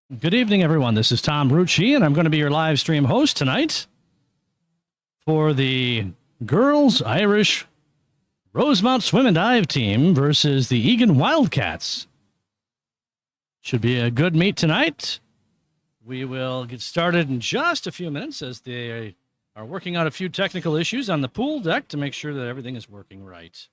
Good evening, everyone. This is Tom Rucci, and I'm going to be your live stream host tonight for the girls Irish Rosemount swim and dive team versus the Eagan Wildcats. Should be a good meet tonight. We will get started in just a few minutes as they are working out a few technical issues on the pool deck to make sure that everything is working right.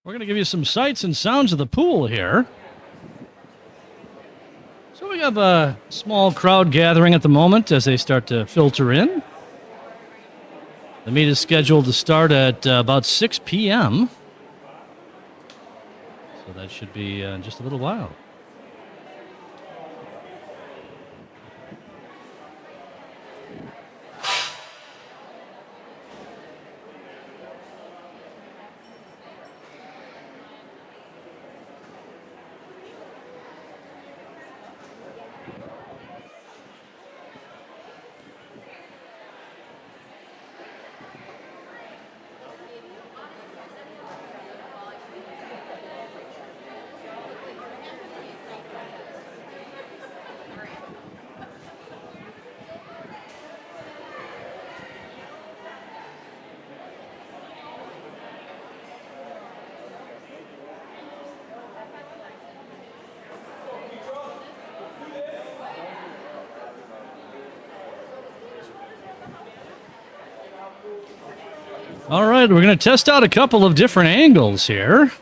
We're going to give you some sights and sounds of the pool here. So we have a small crowd gathering at the moment as they start to filter in. The meet is scheduled to start at about 6 p.m. So that should be just a little while. All right, we're going to test out a couple of different angles here.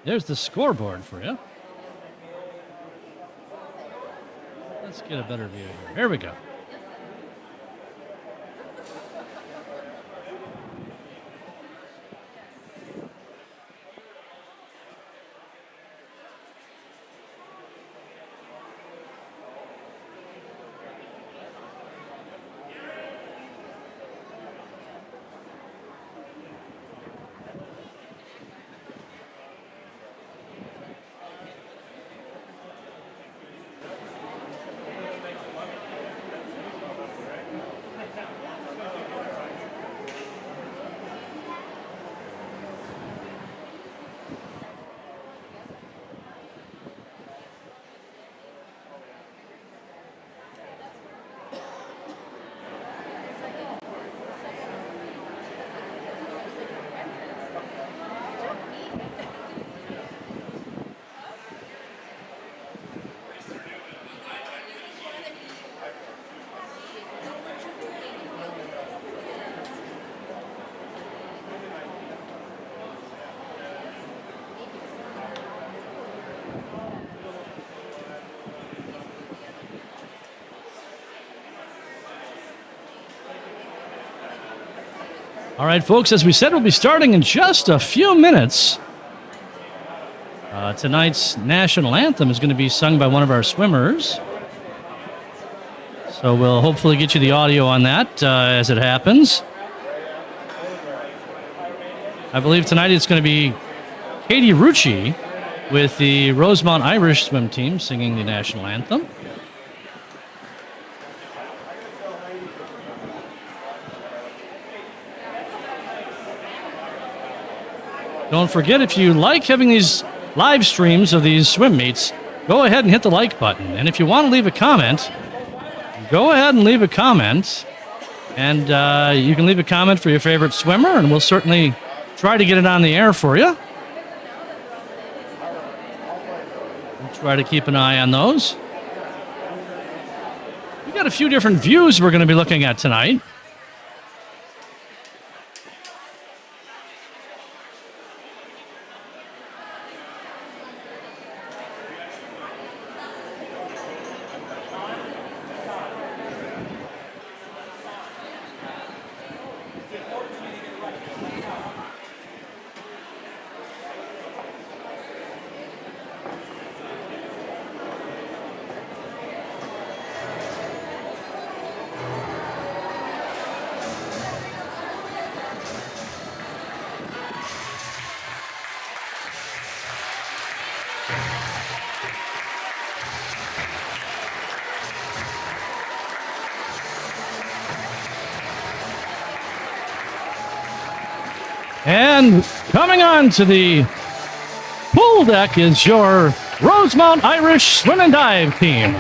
There's the scoreboard for you. Let's get a better view here. Here we go. All right, folks, as we said, we'll be starting in just a few minutes. Tonight's national anthem is going to be sung by one of our swimmers. So we'll hopefully get you the audio on that as it happens. I believe tonight it's going to be Katie Rucci with the Rosemount Irish swim team singing the national anthem. Don't forget, if you like having these live streams of these swim meets, go ahead and hit the like button. And if you want to leave a comment, go ahead and leave a comment. And you can leave a comment for your favorite swimmer, and we'll certainly try to get it on the air for you. Try to keep an eye on those. We got a few different views we're going to be looking at tonight. And coming on to the pool deck is your Rosemount Irish Swim and Dive team.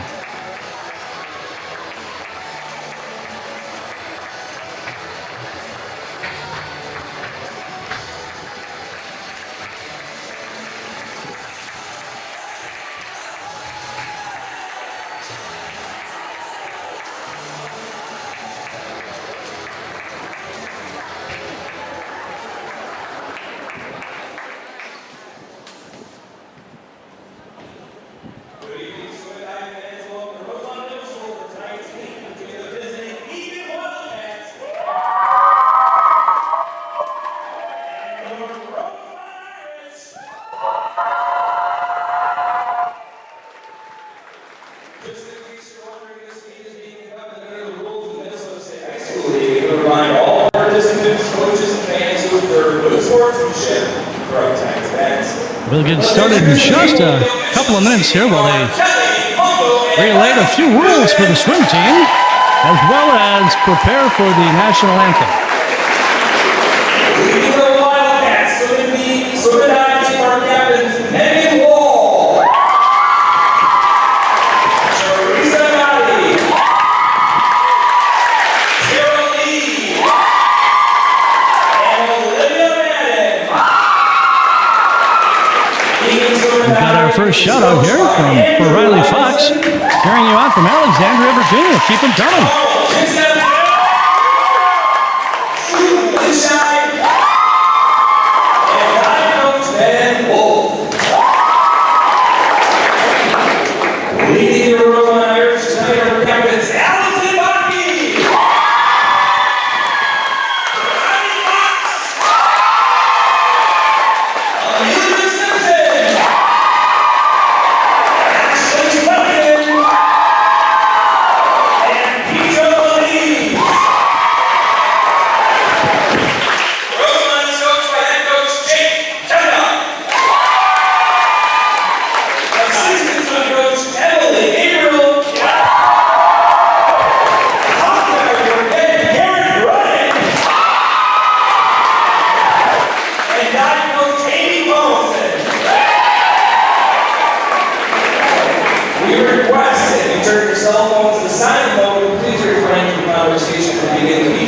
We'll get started in just a couple of minutes here while they relay a few rules for the swim team, as well as prepare for the national anthem. Eagan Wildcats, so in the swim and dive team are captains Eagan First shout out here for Riley Fox, carrying you out from Alexandria, Virginia. Keep them coming. Leading the Rosemount Irish tonight are captains Allison Bucky, Riley Fox, Amelia Simpson,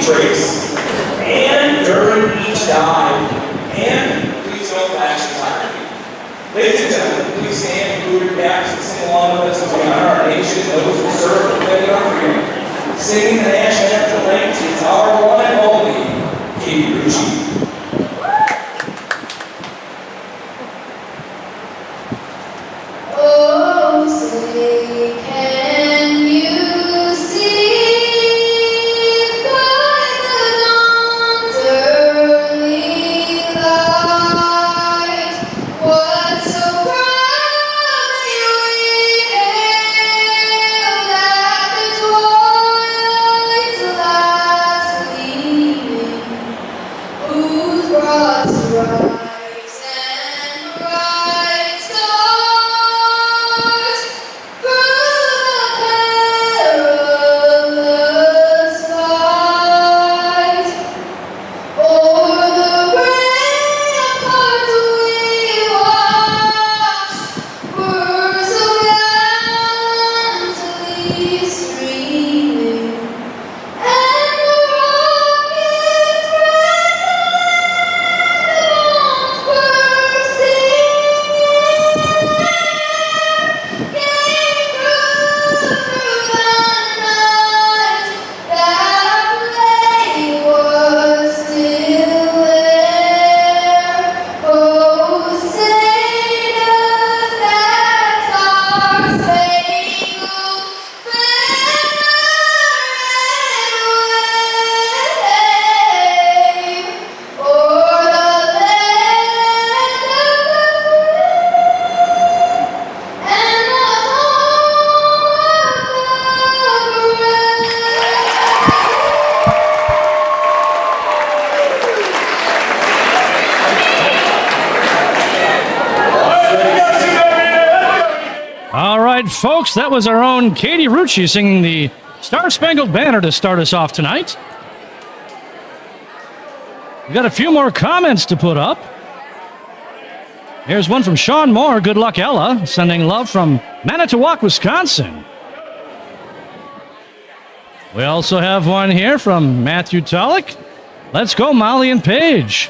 race and during each dive, and please don't flash the time. Ladies and gentlemen, please stand and move your caps and sing along with us as we honor our nation, those who serve and defend our freedom. Singing the national anthem ranked is our one and only Katie Rucci. right, folks, that was our own Katie Rucci singing the Star Spangled Banner to start us off tonight. We've got a few more comments to put up. Here's one from Sean Moore. Good luck, Ella. Sending love from Manitowoc, Wisconsin. We also have one here from Matthew Tulloch. Let's go, Molly and Paige.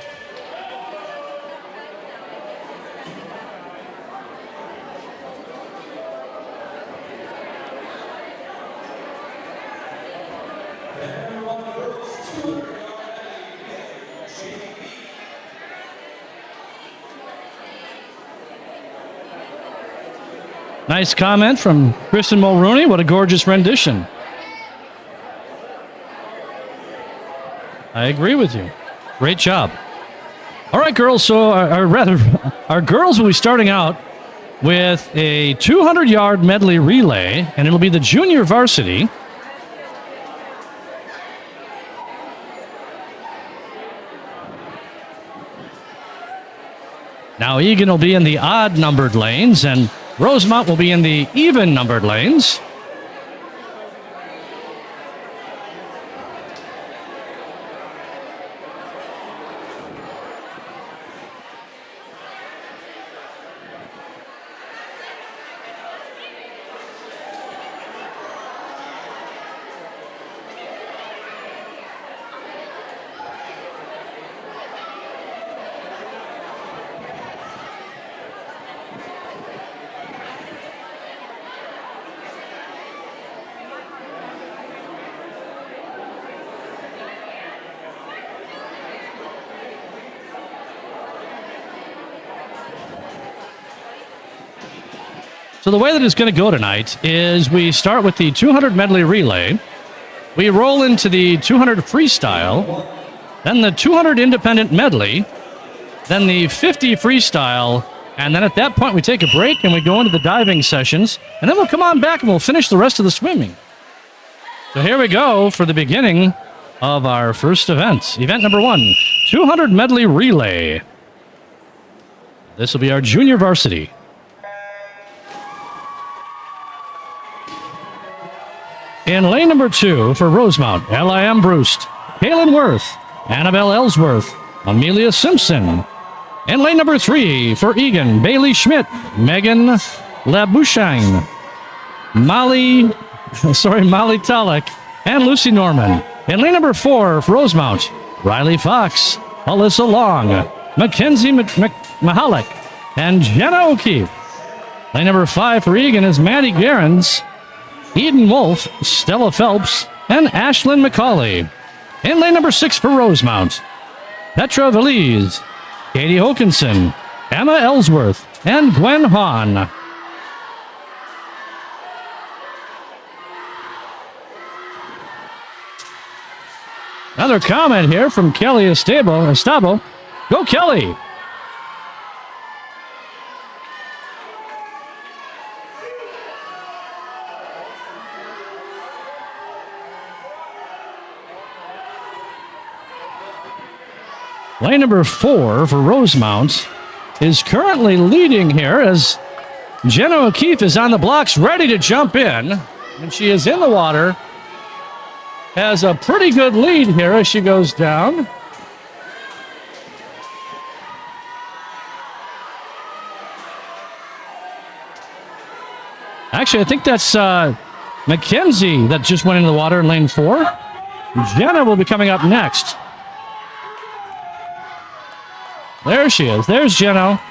Nice comment from Kristen Mulrooney. What a gorgeous rendition. I agree with you. Great job. All right, girls. So, our girls will be starting out with a 200-yard medley relay, and it'll be the junior varsity. Now, Eagan will be in the odd-numbered lanes, and Rosemount will be in the even-numbered lanes. So the way that it's going to go tonight is we start with the 200 medley relay. We roll into the 200 freestyle, then the 200 independent medley, then the 50 freestyle, and then at that point we take a break and we go into the diving sessions, and then we'll come on back and we'll finish the rest of the swimming. So here we go for the beginning of our first event. Event number 1, 200 medley relay. This will be our junior varsity. In lane number 2 for Rosemount, L.I.M. Brust, Kaylin Worth, Annabelle Ellsworth, Amelia Simpson. In lane number 3 for Eagan, Bailey Schmidt, Megan Labouchine, Molly Tulloch, and Lucy Norman. In lane number 4 for Rosemount, Riley Fox, Alyssa Long, Mackenzie Mahalik, and Jenna O'Keefe. Lane number 5 for Eagan is Maddie Gerrans, Eden Wolf, Stella Phelps, and Ashlyn McCauley. In lane number 6 for Rosemount, Petra Valise, Katie Hokinson, Emma Ellsworth, and Gwen Hahn. Another comment here from Kelly Estabo. Go Kelly! Lane number 4 for Rosemount is currently leading here as Jenna O'Keefe is on the blocks ready to jump in. And she is in the water. Has a pretty good lead here as she goes down. Actually, I think that's Mackenzie that just went into the water in lane 4. Jenna will be coming up next. There she is. There's Jenna.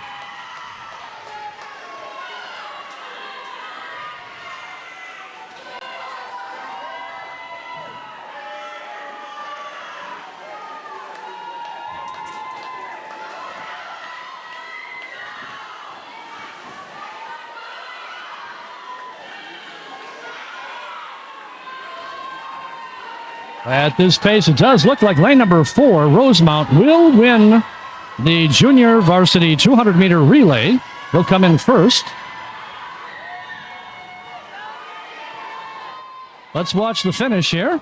At this pace, it does look like lane number 4, Rosemount, will win the junior varsity 200-meter relay. They'll come in first. Let's watch the finish here.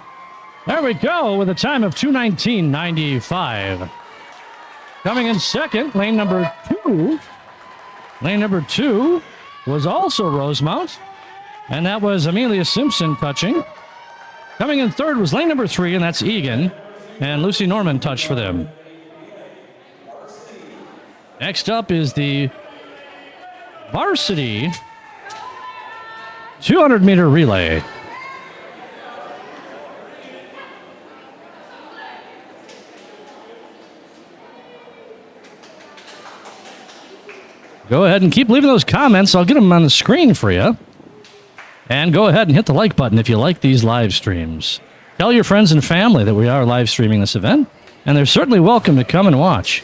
There we go with a time of 2:19.95. Coming in second, lane number 2. Lane number 2 was also Rosemount. And that was Amelia Simpson touching. Coming in third was lane number 3, and that's Eagan. And Lucy Norman touched for them. Next up is the varsity 200-meter relay. Go ahead and keep leaving those comments. I'll get them on the screen for you. And go ahead and hit the like button if you like these live streams. Tell your friends and family that we are live streaming this event, and they're certainly welcome to come and watch.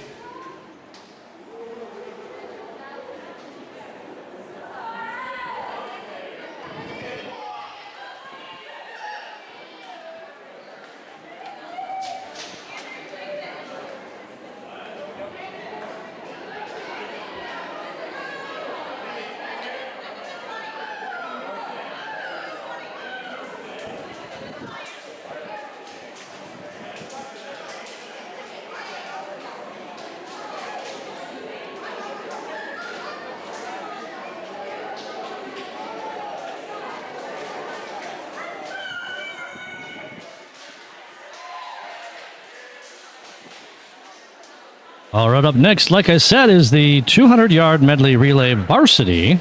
All right, up next, like I said, is the 200-yard medley relay varsity.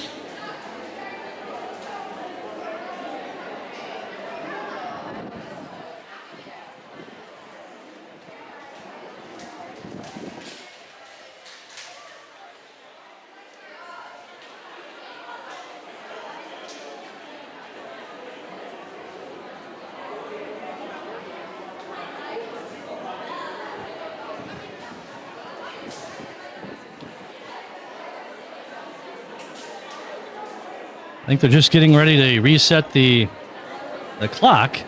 I think they're just getting ready to reset the clock.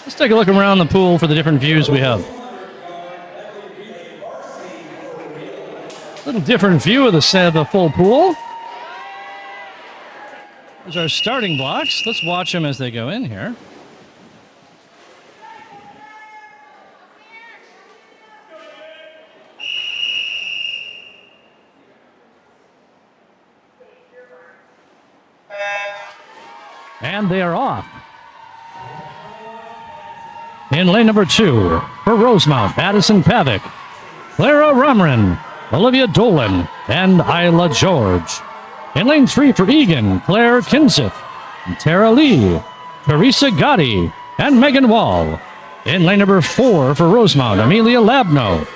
Let's take a look around the pool for the different views we have. A little different view of the full pool. There's our starting blocks. Let's watch them as they go in here. And they are off. In lane number 2, for Rosemount, Addison Pavick, Clara Romran, Olivia Dolan, and Isla George. In lane 3 for Eagan, Claire Kinseth, Tara Lee, Teresa Gotti, and Megan Wall. In lane number 4 for Rosemount, Amelia Labno,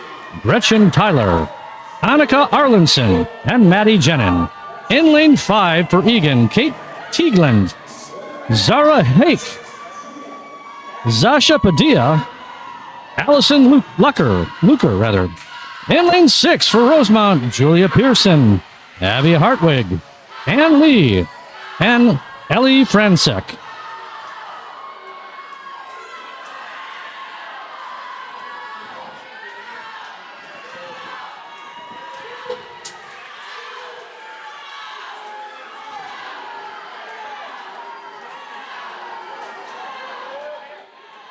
Gretchen Tyler, Annika Arlinson, and Maddie Jenin. In lane 5 for Eagan, Kate Teagland, Zara Hake, Zasha Padilla, Allison Luker. In lane 6 for Rosemount, Julia Pearson, Abby Hartwig, Ann Lee, and Ellie Fransek.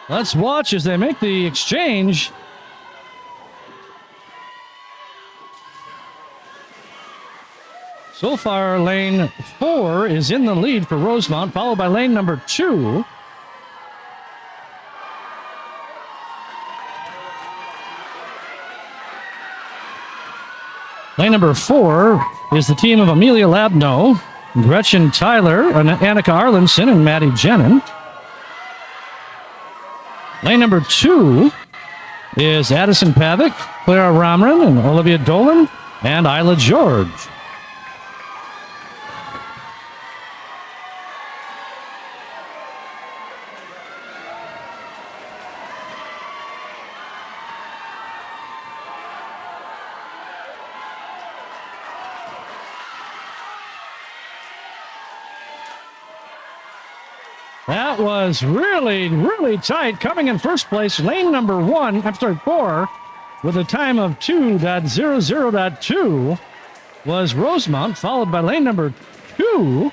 Let's watch as they make the exchange. So far, lane 4 is in the lead for Rosemount, followed by lane number 2. Lane number 4 is the team of Amelia Labno, Gretchen Tyler, Annika Arlinson, and Maddie Jenin. Lane number 2 is Addison Pavick, Clara Romran, and Olivia Dolan, and Isla George. That was really, really tight. Coming in first place, lane number 4, with a time of 2.00.2 was Rosemount, followed by lane number 2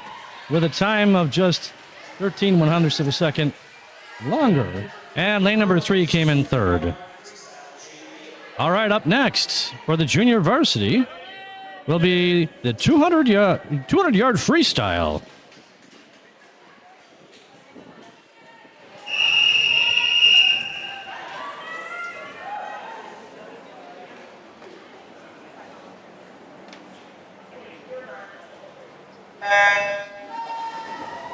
with a time of just 13/100ths of a second longer. And lane number 3 came in third. All right, up next for the junior varsity will be the 200-yard freestyle.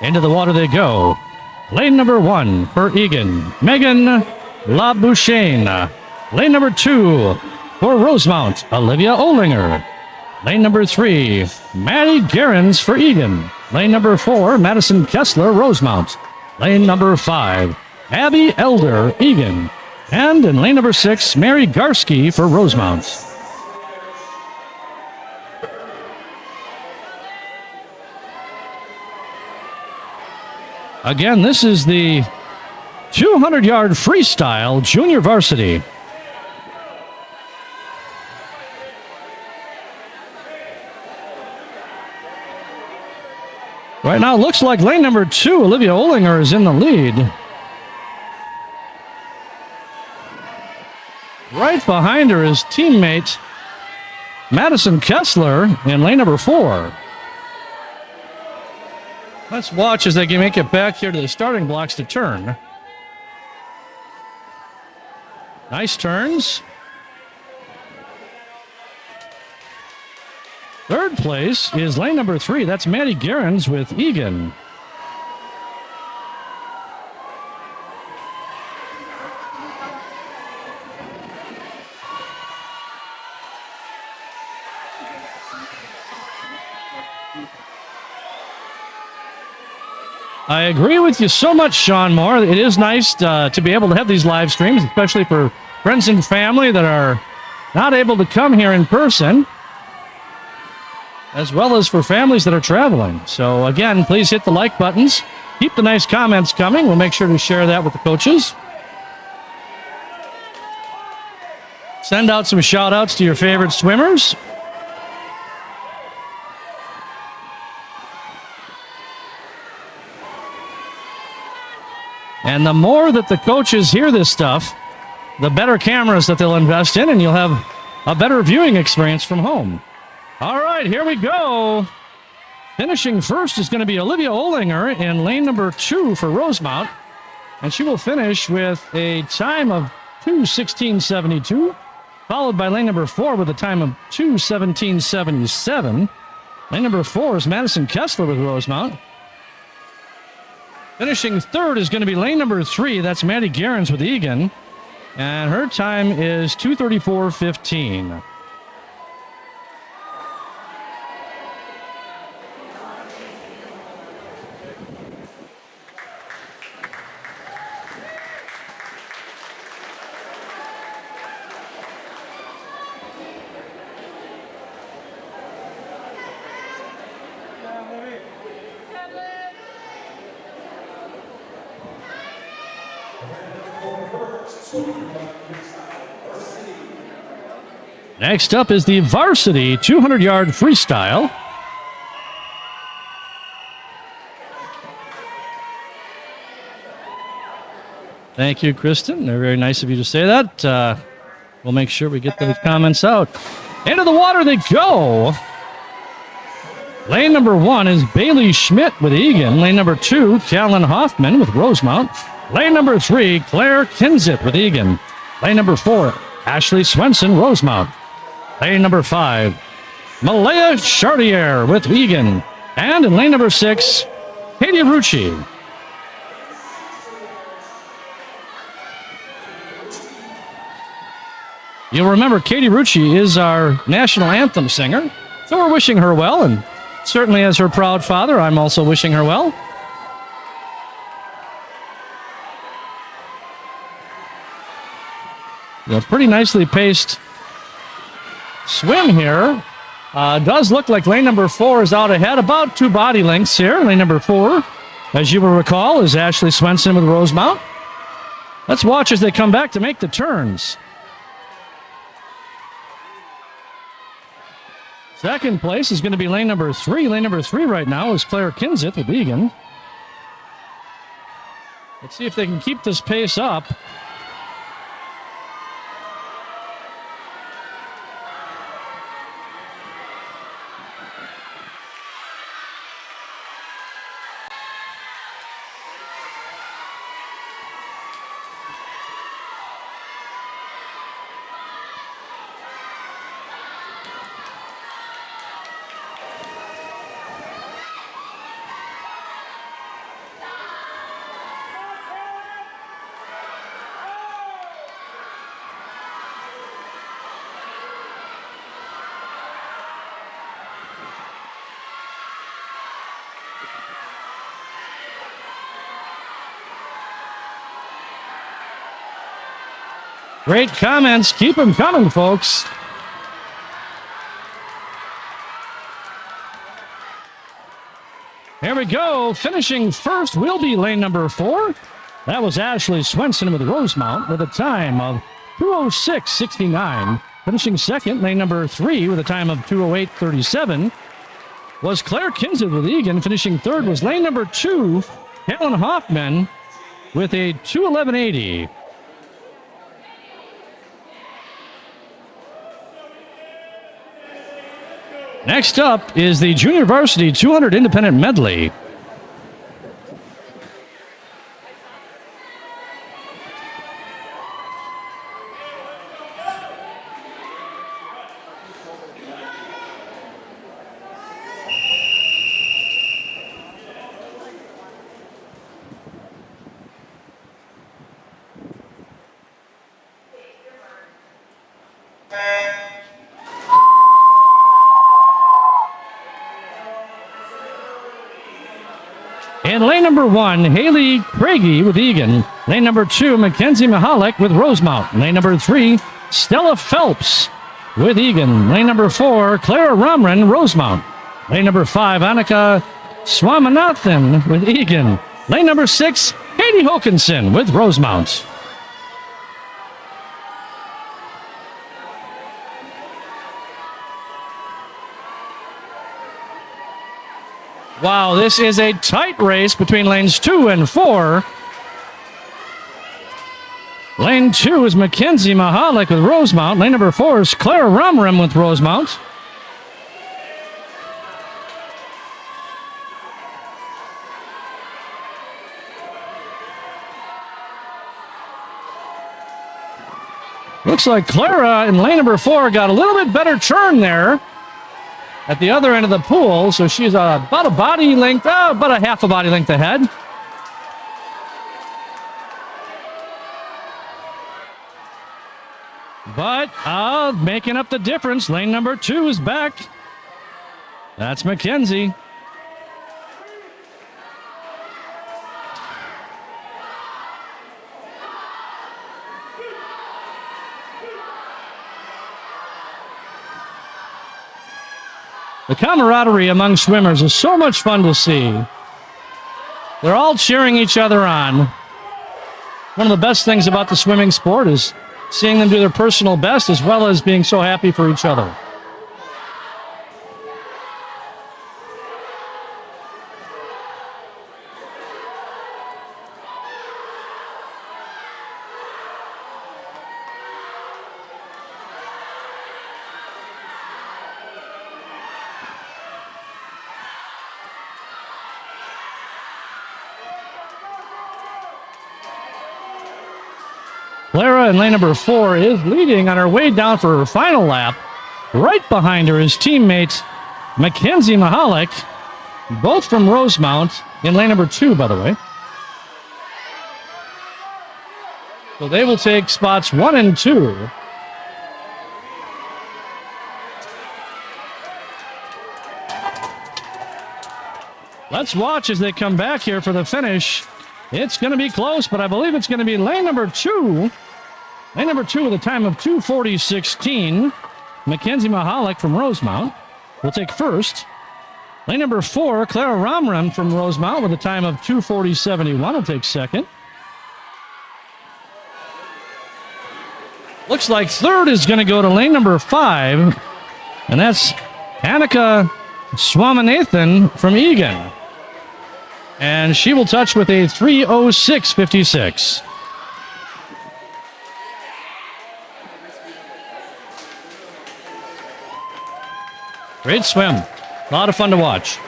Into the water they go. Lane number 1 for Eagan, Megan Labouchaine. Lane number 2 for Rosemount, Olivia Olinger. Lane number 3, Maddie Gerens for Eagan. Lane number 4, Madison Kessler, Rosemount. Lane number 5, Abby Elder, Eagan. And in lane number 6, Mary Garski for Rosemount. Again, this is the 200-yard freestyle junior varsity. Right now, it looks like lane number 2, Olivia Olinger, is in the lead. Right behind her is teammate Madison Kessler in lane number 4. Let's watch as they can make it back here to the starting blocks to turn. Nice turns. Third place is lane number 3. That's Maddie Gerens with Eagan. I agree with you so much, Sean Moore. It is nice to be able to have these live streams, especially for friends and family that are not able to come here in person, as well as for families that are traveling. So again, please hit the like buttons. Keep the nice comments coming. We'll make sure to share that with the coaches. Send out some shout outs to your favorite swimmers. And the more that the coaches hear this stuff, the better cameras that they'll invest in, and you'll have a better viewing experience from home. All right, here we go. Finishing first is going to be Olivia Olinger in lane number 2 for Rosemount. And she will finish with a time of 2:16.72, followed by lane number 4 with a time of 2:17.77. Lane number 4 is Madison Kessler with Rosemount. Finishing third is going to be lane number 3. That's Maddie Gerens with Eagan. And her time is 2:34.15. Next up is the varsity 200-yard freestyle. Thank you, Kristen. They're very nice of you to say that. We'll make sure we get those comments out. Into the water they go. Lane number 1 is Bailey Schmidt with Eagan. Lane number 2, Callan Hoffman with Rosemount. Lane number 3, Claire Kinzit with Eagan. Lane number 4, Ashley Swenson, Rosemount. Lane number 5, Malaya Chartier with Eagan. And in lane number 6, Katie Rucci. You'll remember Katie Rucci is our national anthem singer, so we're wishing her well, and certainly as her proud father, I'm also wishing her well. A pretty nicely paced swim here. Does look like lane number 4 is out ahead, about 2 body lengths here. Lane number 4 as you will recall, is Ashley Swenson with Rosemount. Let's watch as they come back to make the turns. Second place is going to be lane number 3. Lane number 3 right now is Claire Kinseth with Eagan. Let's see if they can keep this pace up. Great comments. Keep them coming, folks. Here we go. Finishing first will be lane number 4. That was Ashley Swenson with Rosemount with a time of 2:06.69. Finishing second, lane number 3 with a time of 2:08.37 was Claire Kinseth with Eagan. Finishing third was lane number 2, Helen Hoffman with a 2:11.80. Next up is the Junior Varsity 200 Independent Medley. In lane number 1, Haley Craigie with Eagan. Lane number 2, Mackenzie Mahalik with Rosemount. Lane number 3, Stella Phelps with Eagan. Lane number 4, Clara Romran, Rosemount. Lane number 5, Annika Swaminathan with Eagan. Lane number 6, Katie Hokinson with Rosemount. Wow, this is a tight race between lanes 2 and 4. Lane 2 is Mackenzie Mahalik with Rosemount. Lane number 4 is Clara Romram with Rosemount. Looks like Clara in lane number 4 got a little bit better turn there at the other end of the pool, so she's about a body length, about a half a body length ahead. But making up the difference, lane number 2 is back. That's Mackenzie. The camaraderie among swimmers is so much fun to see. They're all cheering each other on. One of the best things about the swimming sport is seeing them do their personal best as well as being so happy for each other. Clara in lane number 4 is leading on her way down for her final lap. Right behind her is teammate Mackenzie Mahalik, both from Rosemount, in lane number 2, by the way. So they will take spots 1 and 2. Let's watch as they come back here for the finish. It's going to be close, but I believe it's going to be lane number 2. Lane number 2 with a time of 2:40.16. Mackenzie Mahalik from Rosemount will take first. Lane number 4, Clara Ramran from Rosemount with a time of 2:40.71 will take second. Looks like third is going to go to lane number 5, and that's Annika Swaminathan from Eagan. And she will touch with a 3:06.56. Great swim. A lot of fun to watch.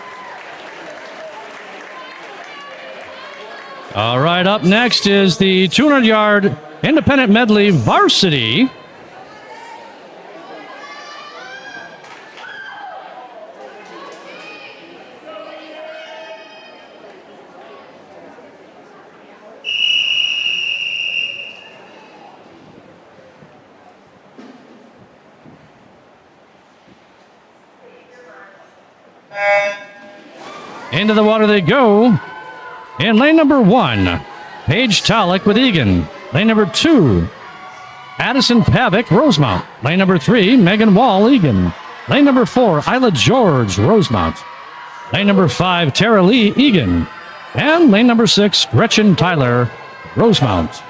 All right, up next is the 200-yard independent medley varsity. Into the water they go. In lane number 1, Paige Talik with Eagan. Lane number 2, Addison Pavick, Rosemount. Lane number 3, Megan Wall, Eagan. Lane number 4, Isla George, Rosemount. Lane number 5, Tara Lee, Eagan. And lane number 6, Gretchen Tyler, Rosemount.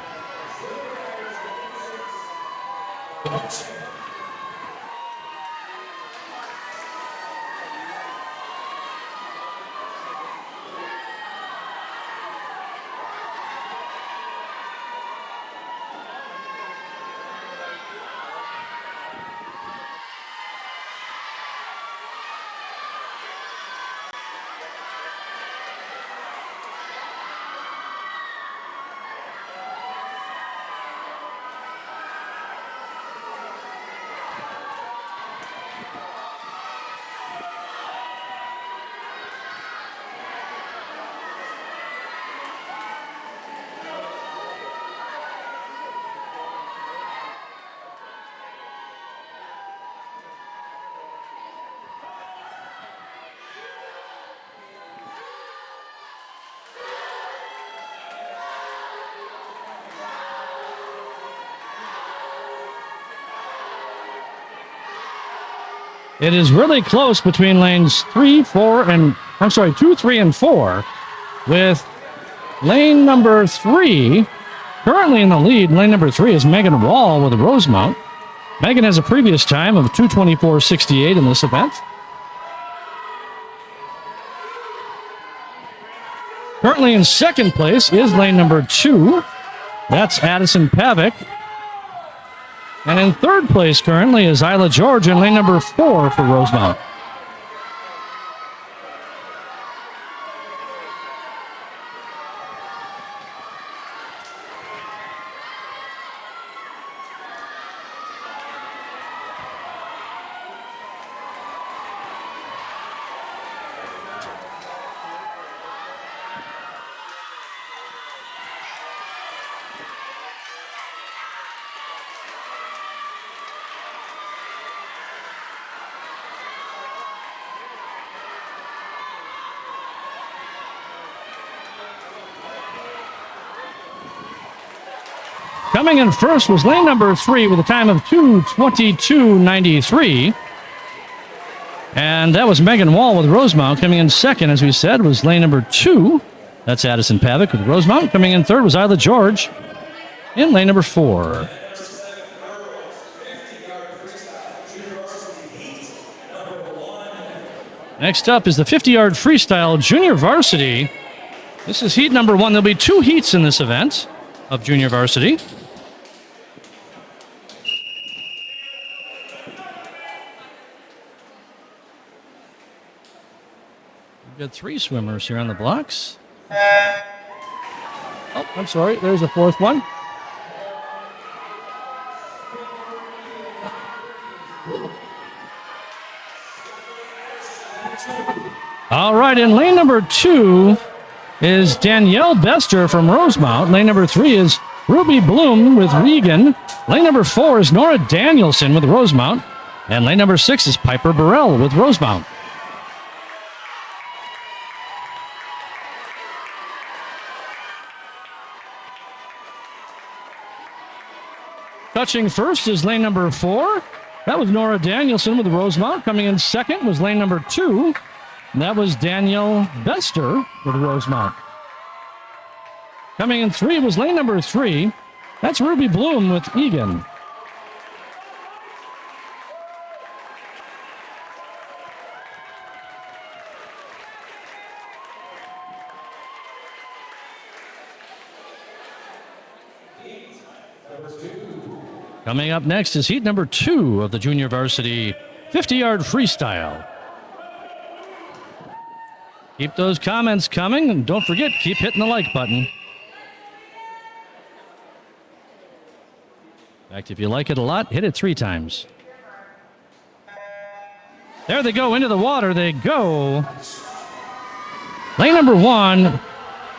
It is really close between lanes 2, 3, and 4, with lane number 3 currently in the lead. Lane number 3 is Megan Wall with Rosemount. Megan has a previous time of 2:24.68 in this event. Currently in second place is lane number 2. That's Addison Pavick. And in third place currently is Isla George in lane number 4 for Rosemount. Coming in first was lane number 3 with a time of 2:22.93. And that was Megan Wall with Rosemount. Coming in second, as we said, was lane number 2. That's Addison Pavick with Rosemount. Coming in third was Isla George in lane number 4. Next up is the 50-yard freestyle junior varsity. This is heat number 1. There'll be 2 heats in this event of junior varsity. We've got 3 swimmers here on the blocks. Oh, I'm sorry. There's a 4th one. All right, in lane number 2 is Danielle Bester from Rosemount. Lane number 3 is Ruby Bloom with Eagan. Lane number 4 is Nora Danielson with Rosemount. And lane number 6 is Piper Burrell with Rosemount. Touching first is lane number 4. That was Nora Danielson with Rosemount. Coming in second was lane number 2. That was Danielle Bester with Rosemount. Coming in 3 was lane number 3. That's Ruby Bloom with Eagan. Coming up next is heat number 2 of the junior varsity 50-yard freestyle. Keep those comments coming, and don't forget, keep hitting the like button. In fact, if you like it a lot, hit it 3 times. There they go, into the water they go. Lane number 1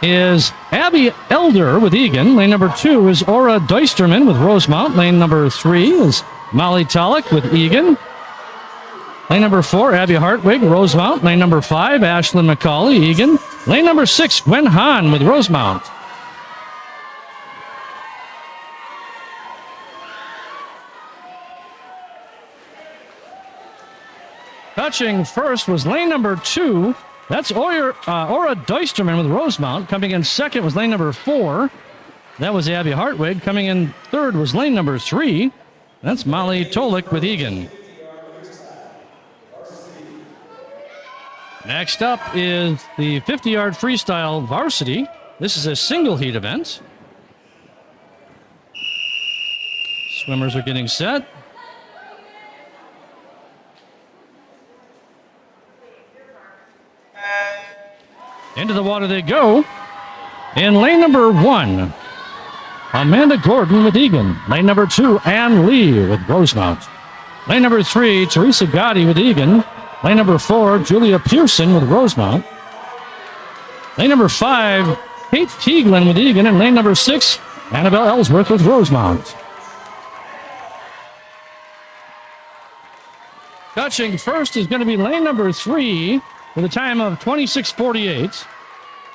is Abby Elder with Eagan. Lane number 2 is Aura Deisterman with Rosemount. Lane number 3 is Molly Tullock with Eagan. Lane number 4, Abby Hartwig, Rosemount. Lane number 5, Ashlyn McCauley, Eagan. Lane number 6, Gwen Hahn with Rosemount. Touching first was lane number 2. That's Aura Deisterman with Rosemount. Coming in second was lane number 4. That was Abby Hartwig. Coming in third was lane number 3. That's Molly Tolik with Eagan. Next up is the 50-yard freestyle varsity. This is a single heat event. Swimmers are getting set. Into the water they go. In lane number 1, Amanda Gordon with Eagan. Lane number 2, Ann Lee with Rosemount. Lane number 3, Teresa Gotti with Eagan. Lane number 4, Julia Pearson with Rosemount. Lane number 5, Kate Teaglin with Eagan. And lane number 6, Annabelle Ellsworth with Rosemount. Touching first is going to be lane number 3 with a time of 26:48.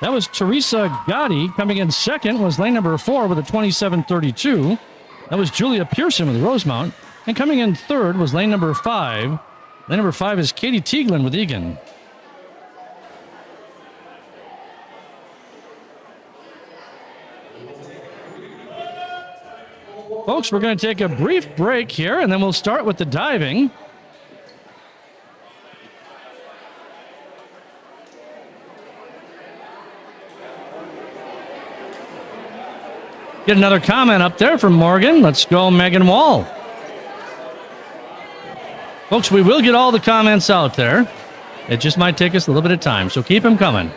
That was Teresa Gotti. Coming in second was lane number 4 with a 27:32. That was Julia Pearson with Rosemount. And coming in third was lane number 5. Lane number 5 is Katie Teaglin with Eagan. Folks, we're going to take a brief break here, and then we'll start with the diving. Get another comment up there from Morgan. Let's go, Megan Wall. Folks, we will get all the comments out there. It just might take us a little bit of time, so keep them coming.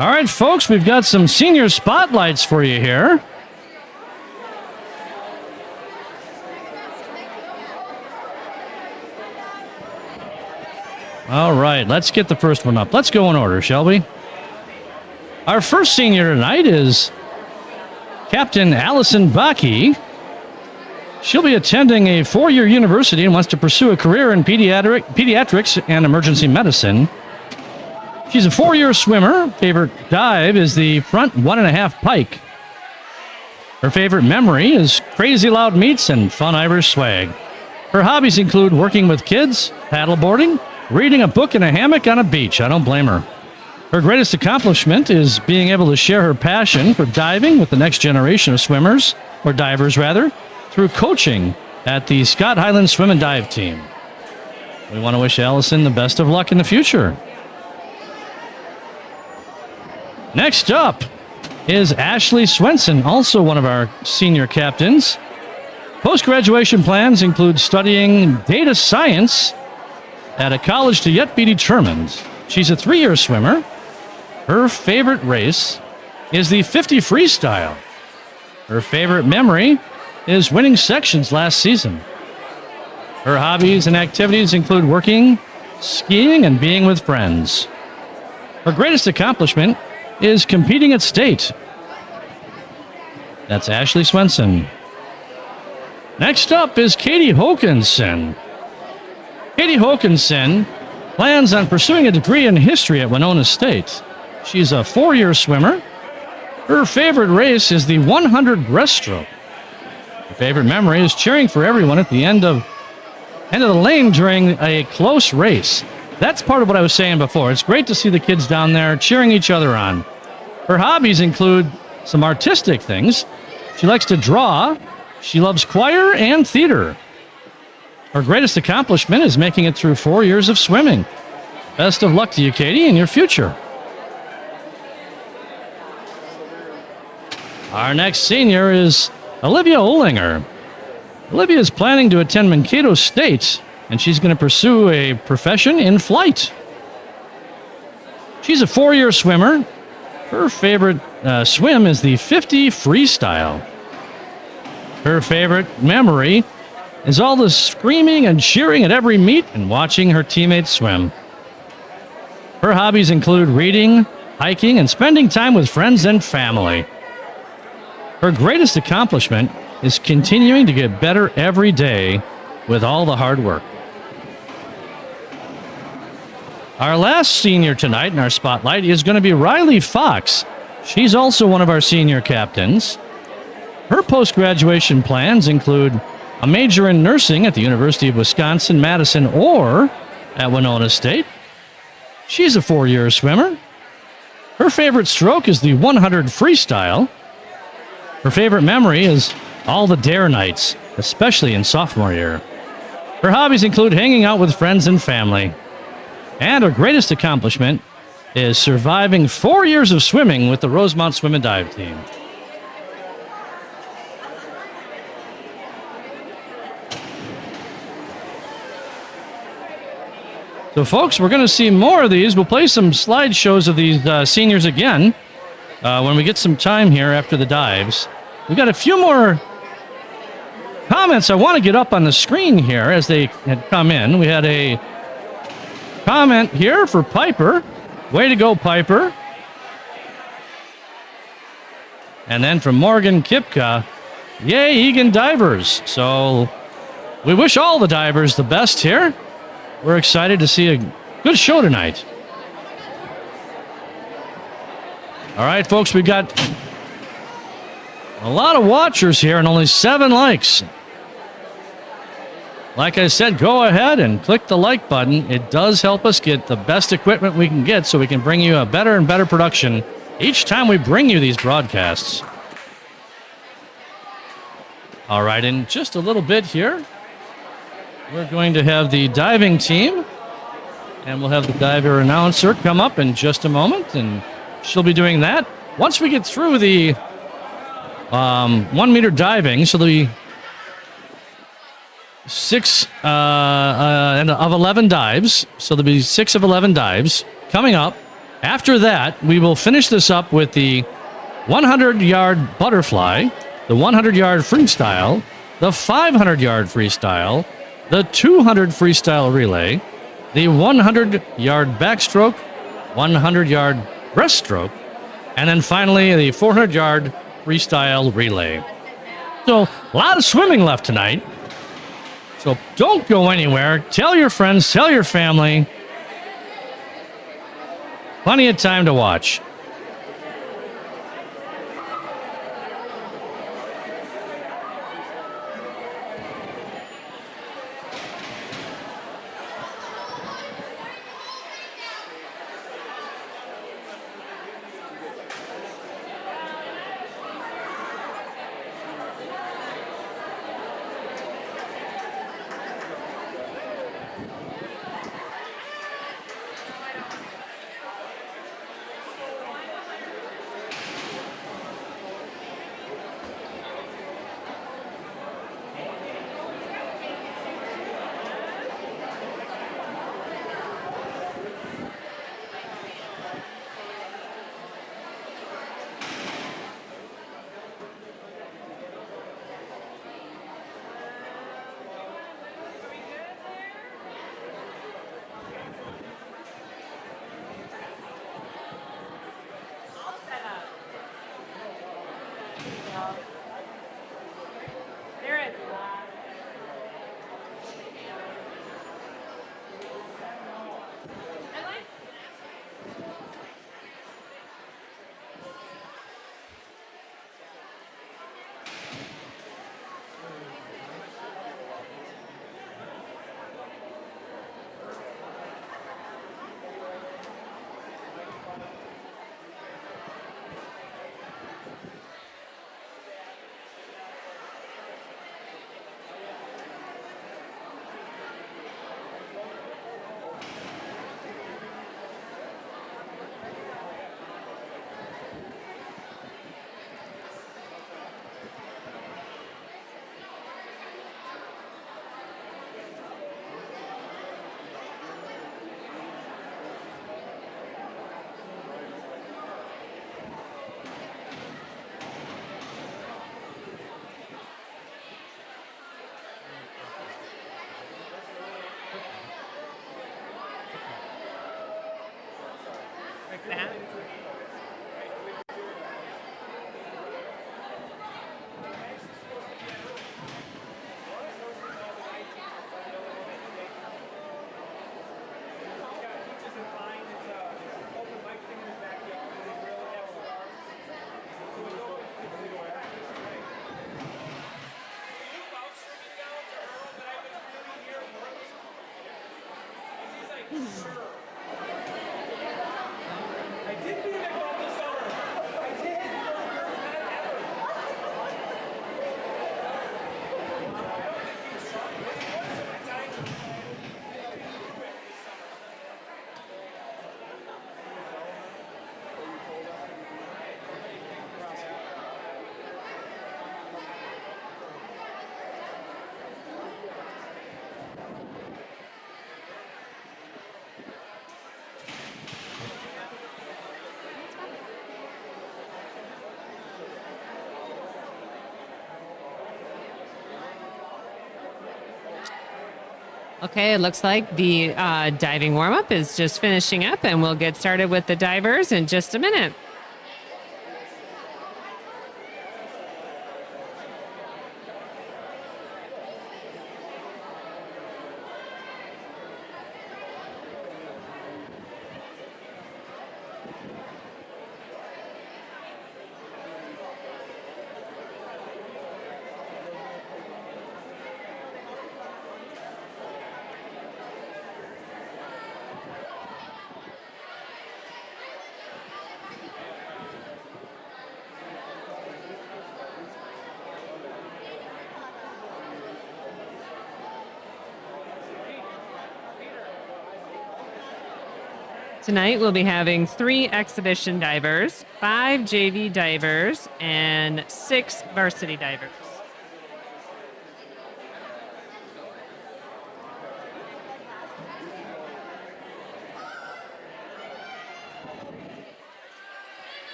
All right, folks, we've got some senior spotlights for you here. All right, let's get the first one up. Let's go in order, shall we? Our first senior tonight is Captain Allison Baki. She'll be attending a 4-year university and wants to pursue a career in pediatrics and emergency medicine. She's a 4-year swimmer. Favorite dive is the front 1.5 pike. Her favorite memory is crazy loud meets and fun Irish swag. Her hobbies include working with kids, paddleboarding, reading a book in a hammock on a beach. I don't blame her. Her greatest accomplishment is being able to share her passion for diving with the next generation of swimmers, or divers rather, through coaching at the Scott Highland Swim and Dive team. We want to wish Allison the best of luck in the future. Next up is Ashley Swenson, also one of our senior captains. Post-graduation plans include studying data science at a college to yet be determined. She's a 3-year swimmer. Her favorite race is the 50 freestyle. Her favorite memory is winning sections last season. Her hobbies and activities include working, skiing, and being with friends. Her greatest accomplishment is competing at state. That's Ashley Swenson. Next up is Katie Hokinson. Katie Hokinson plans on pursuing a degree in history at Winona State. She's a 4-year swimmer. Her favorite race is the 100 breaststroke. Her favorite memory is cheering for everyone at the end of the lane during a close race. That's part of what I was saying before. It's great to see the kids down there cheering each other on. Her hobbies include some artistic things. She likes to draw. She loves choir and theater. Her greatest accomplishment is making it through 4 years of swimming. Best of luck to you, Katie, in your future. Our next senior is Olivia Olinger. Olivia is planning to attend Mankato State, and she's going to pursue a profession in flight. She's a 4-year swimmer. Her favorite swim is the 50 freestyle. Her favorite memory is all the screaming and cheering at every meet and watching her teammates swim. Her hobbies include reading, hiking, and spending time with friends and family. Her greatest accomplishment is continuing to get better every day with all the hard work. Our last senior tonight in our spotlight is going to be Riley Fox. She's also one of our senior captains. Her post-graduation plans include a major in nursing at the University of Wisconsin-Madison or at Winona State. She's a 4-year swimmer. Her favorite stroke is the 100 freestyle. Her favorite memory is all the dare nights, especially in sophomore year. Her hobbies include hanging out with friends and family. And her greatest accomplishment is surviving 4 years of swimming with the Rosemount Swim and Dive team. So, folks, we're going to see more of these. We'll play some slideshows of these seniors again when we get some time here after the dives. We've got a few more comments I want to get up on the screen here as they had come in. We had a comment here for Piper. Way to go, Piper. And then from Morgan Kipka, yay, Eagan Divers. So we wish all the divers the best here. We're excited to see a good show tonight. All right, folks, we've got a lot of watchers here and only 7 likes. Like I said, go ahead and click the like button. It does help us get the best equipment we can get so we can bring you a better and better production each time we bring you these broadcasts. All right, in just a little bit here, we're going to have the diving team, and we'll have the diver announcer come up in just a moment, and she'll be doing that. Once we get through the 1 meter diving, so there'll be 6 of 11 dives. So there'll be 6 of 11 dives coming up. After that, we will finish this up with the 100-yard butterfly, the 100-yard freestyle, the 500-yard freestyle, the 200 freestyle relay, the 100-yard backstroke, 100-yard breaststroke, and then finally the 400-yard freestyle relay. So a lot of swimming left tonight. So don't go anywhere. Tell your friends, tell your family. Plenty of time to watch. Okay, it looks like the diving warm-up is just finishing up, and we'll get started with the divers in just a minute. Tonight, we'll be having 3 exhibition divers, 5 JV divers, and 6 varsity divers.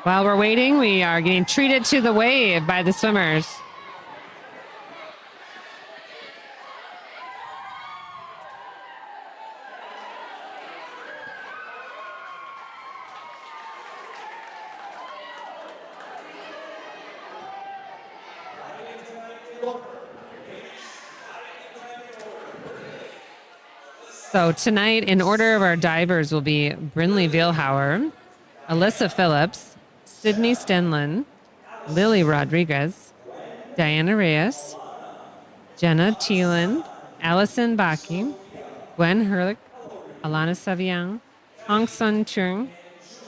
While we're waiting, we are getting treated to the wave by the swimmers. So tonight, in order of our divers, will be Brinley Vilhauer, Alyssa Phillips, Sydney Stenlin, Lily Rodriguez, Diana Reyes, Jenna Thielen, Allison Baki, Gwen Herlick, Alana Savian, Hong Sun Chung,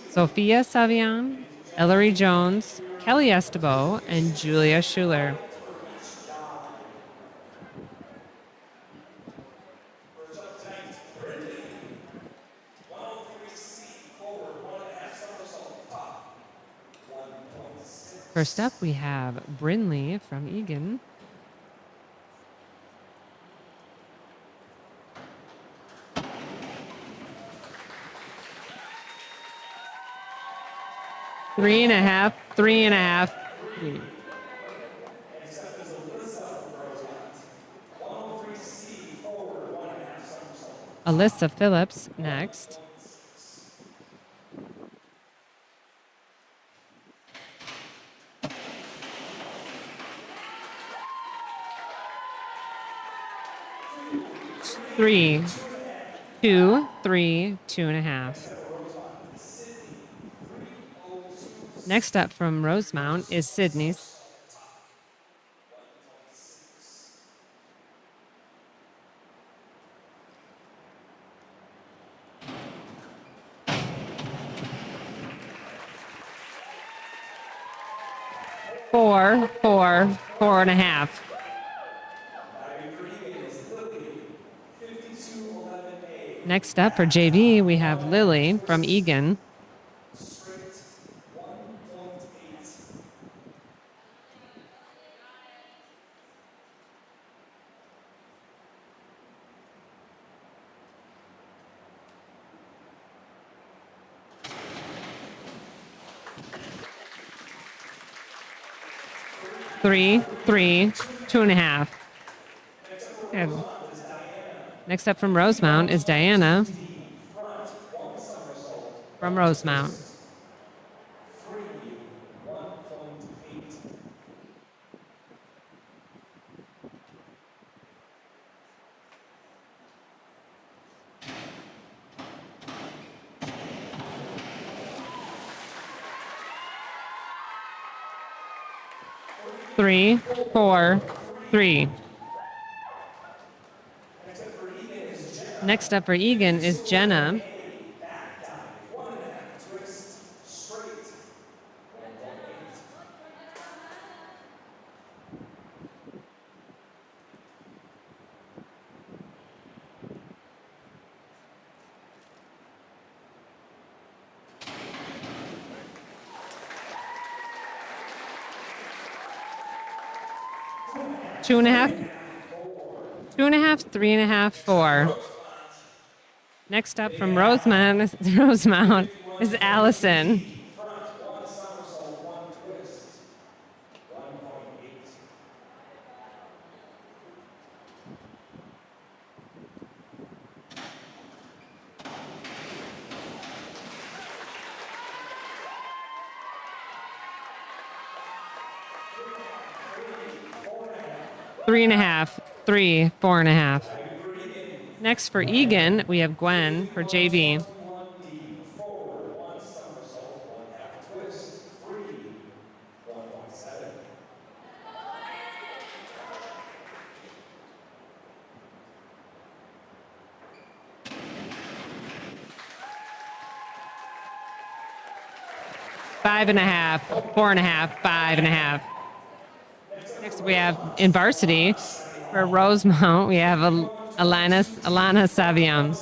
Sophia Savian, Ellery Jones, Kelly Estebo, and Julia Schuler. First up, we have Brinley from Eagan. Three and a half. Alyssa Phillips next. Three, 2, 3, 2.5. Next up from Rosemount is Sydney's. Four and a half. Next up for JV, we have Lily from Eagan. Three, 2.5. Good. Next up from Rosemount is Diana from Rosemount. Three, 4, 3. Next up for Eagan is Jenna. Two and a half, 3.5, 4. Next up from Rosemount is Allison. Three and a half, 3, 4.5. Next for Eagan, we have Gwen for JV. Five and a half, 4.5, 5.5. Next, we have in varsity for Rosemount, we have Alana Savion.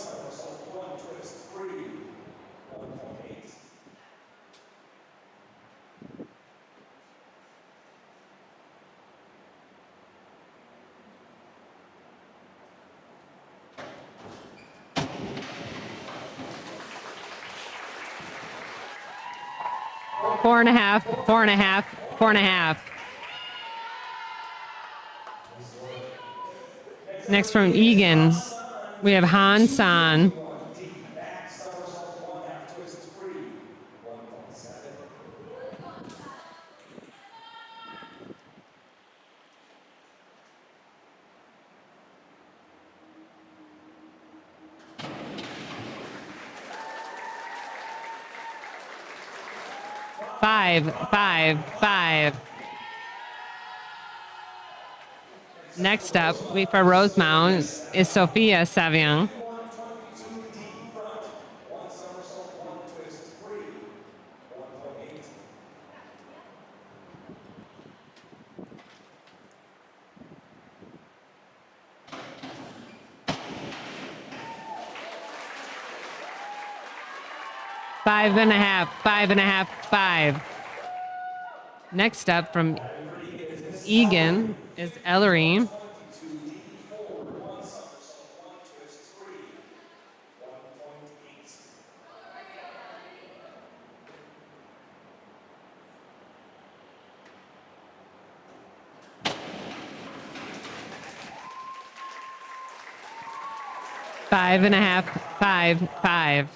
Four and a half, 4.5. Next from Eagan, we have Han San. Five. Next up, for Rosemount is Sophia Savion. Five and a half, 5. Next up from Eagan is Ellery. Five and a half, 5.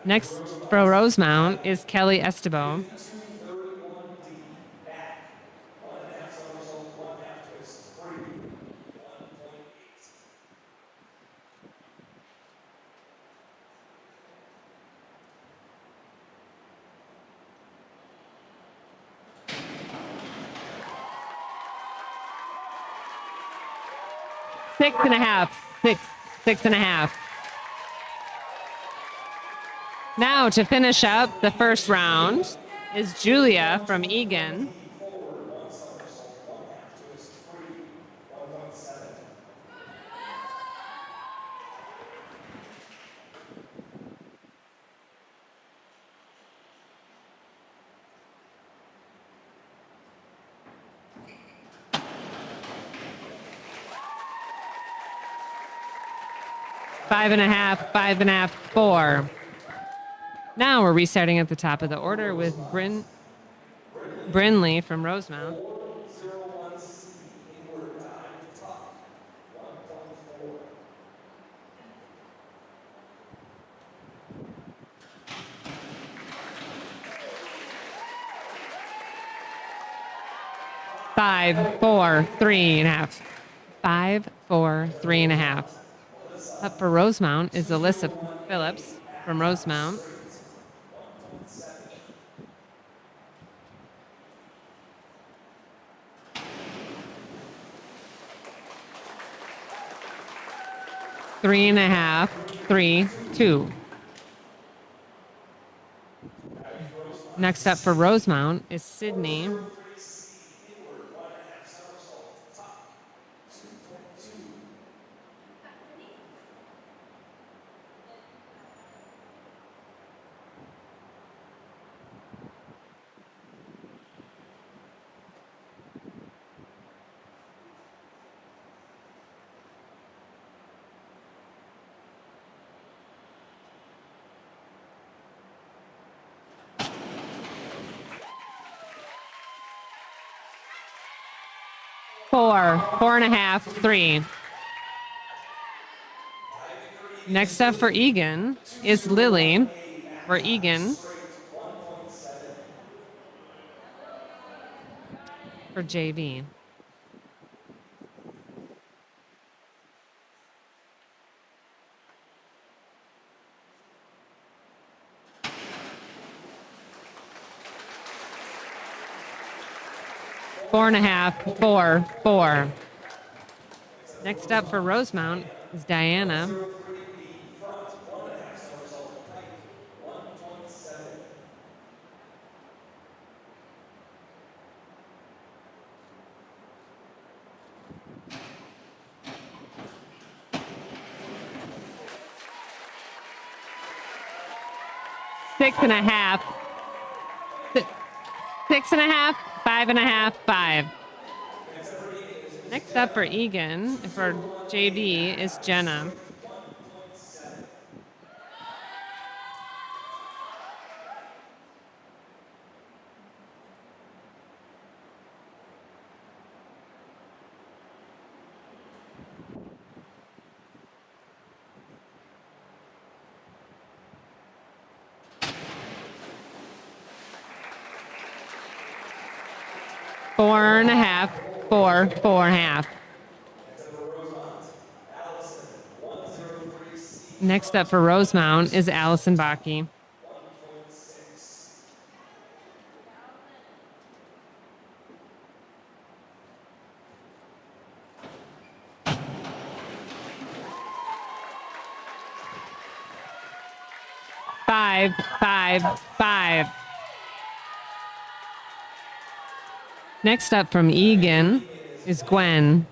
Next for Rosemount is Kelly Esteban. 6.5. 6.5. Now to finish up the first round is Julia from Eagan. Five and a half, 4. Now we're restarting at the top of the order with Brinley from Rosemount. 5, 4, 3.5. 5, 4, 3.5. Up for Rosemount is Alyssa Phillips from Rosemount. Three and a half, 3, 2. Next up for Rosemount is Sydney. Four and a half, 3. Next up for Eagan is Lily for Eagan. For JV. Four and a half, 4, 4. Next up for Rosemount is Diana. Six and a half, 5.5, 5. Next up for Eagan, for JV, is Jenna. Four and a half, 4, 4.5. Next up for Rosemount is Allison Baki. Five, 5. Next up from Eagan is Gwen.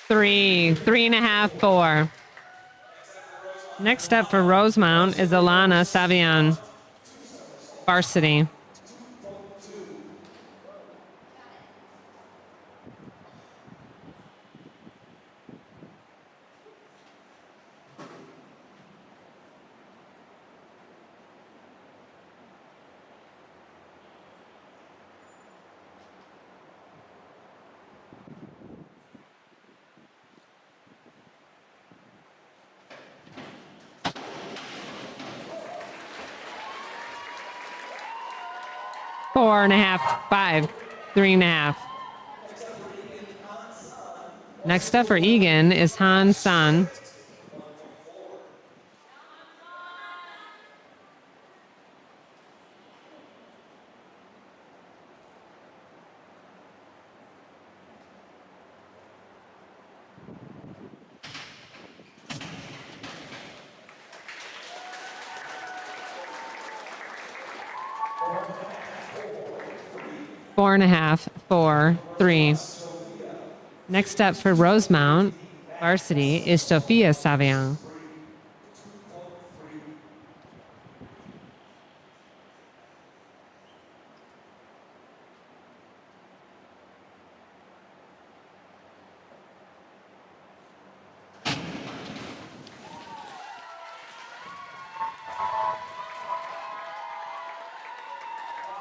Three and a half, 4. Next up for Rosemount is Alana Savion, varsity. 4.5, 5, 3.5. Next up for Eagan is Han San. Four and a half, 4, 3. Next up for Rosemount varsity is Sophia Savion.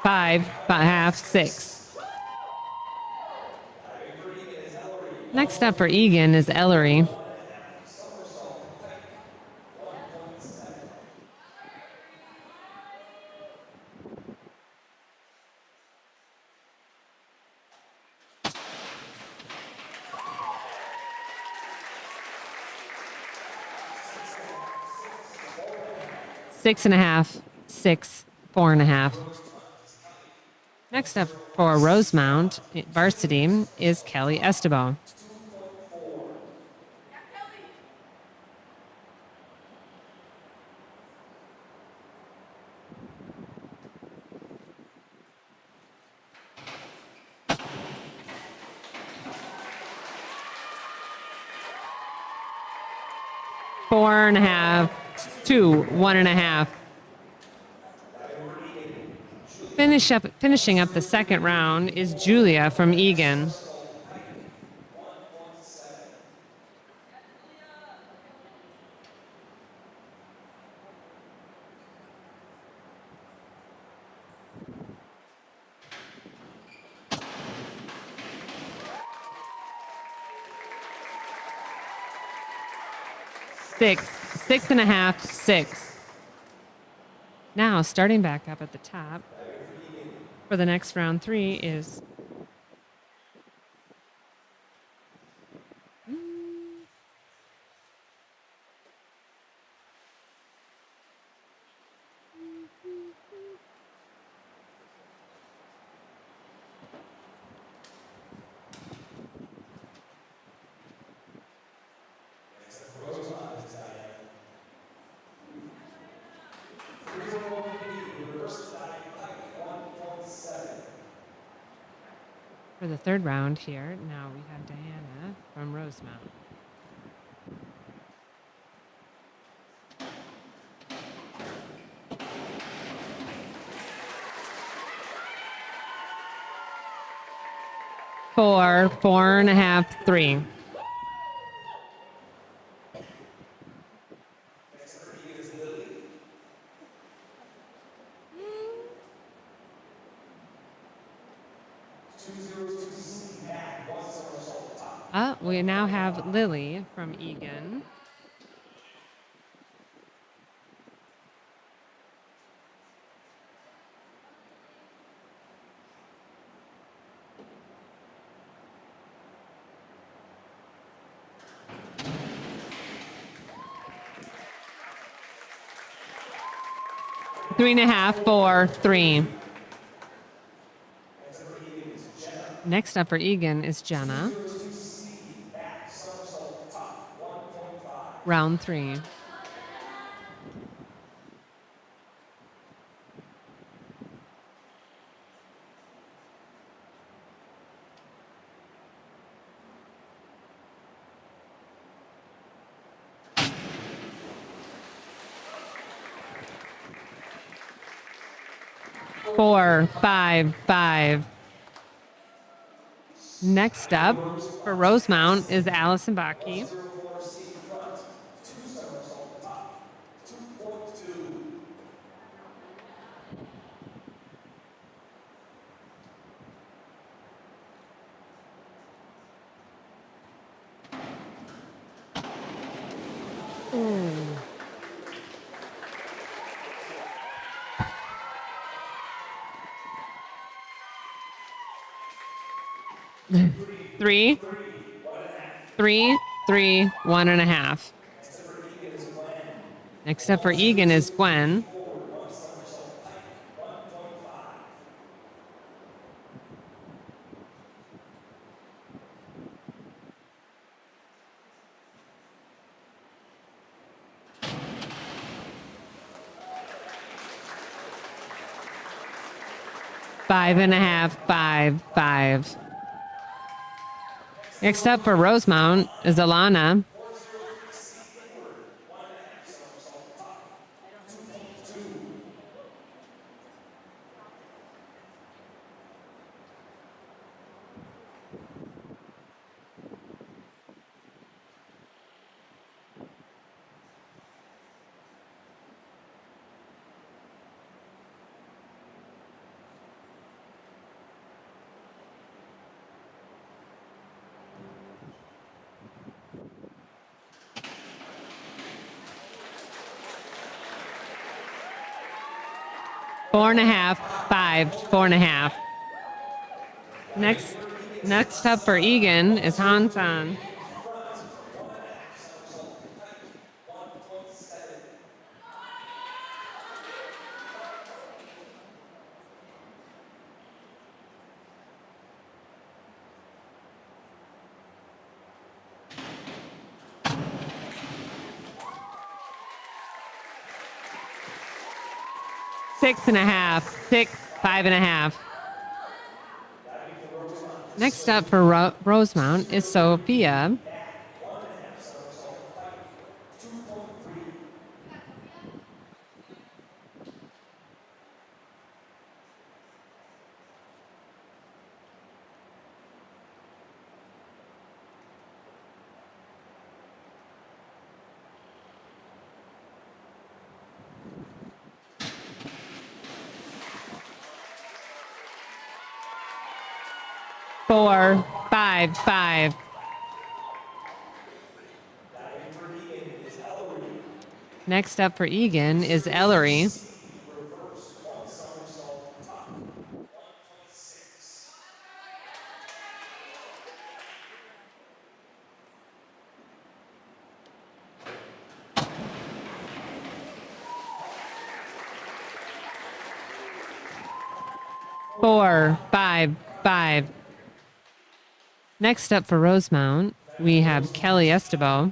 Five, half, 6. Next up for Eagan is Ellery. Six and a half, 6, 4.5. Next up for Rosemount varsity is Kelly Esteban. Four and a half, 2, 1.5. Finishing up the second round is Julia from Eagan. Six and a half, 6. Now, starting back up at the top for the next round 3 is for the third round here. Now we have Diana from Rosemount. Four and a half, 3. We now have Lily from Eagan. Three and a half, 4, 3. Next up for Eagan is Jenna. Round 3. Four, 5, 5. Next up for Rosemount is Allison Baki. 3, 3, 3, 1.5. Next up for Eagan is Gwen. Five and a half, 5, 5. Next up for Rosemount is Alana. Four and a half, 5, 4.5. Next up for Eagan is Hansan. Six and a half, 6, 5.5. Next up for Rosemount is Sophia. Four, 5, 5. Next up for Eagan is Ellery. Four, 5, 5. Next up for Rosemount, we have Kelly Estebo.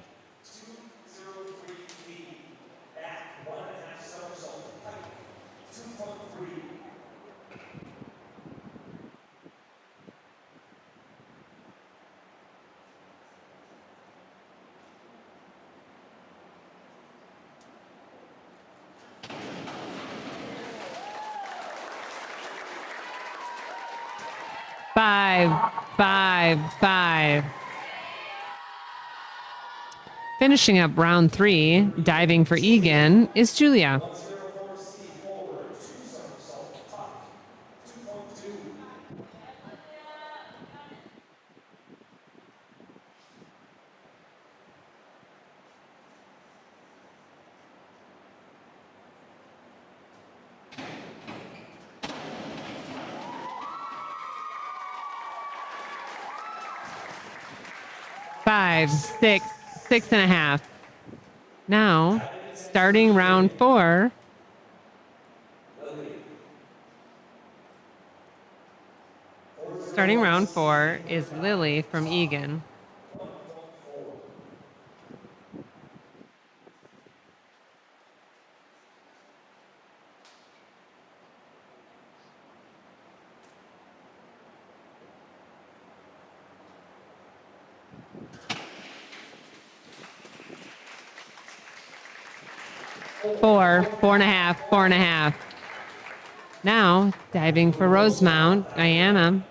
Five, 5, 5. Finishing up round 3, diving for Eagan, is Julia. Five, 6, 6.5. Now, starting round 4. Starting round 4 is Lily from Eagan. Four, 4.5, 4.5. Now, diving for Rosemount, Diana.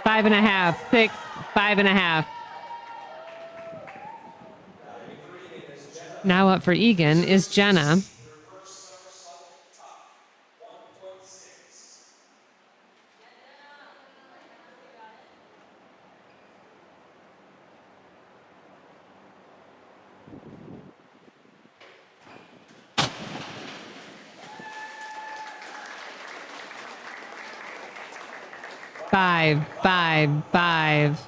Five and a half, 6, 5.5. Now up for Eagan is Jenna. 5, 5, 5.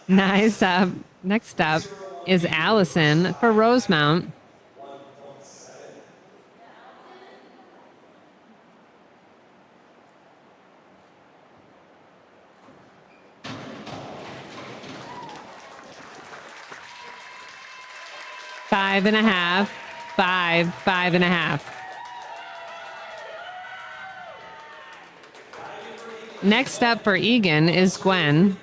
Nice. Next up is Allison for Rosemount. Five and a half, 5, 5.5. Next up for Eagan is Gwen.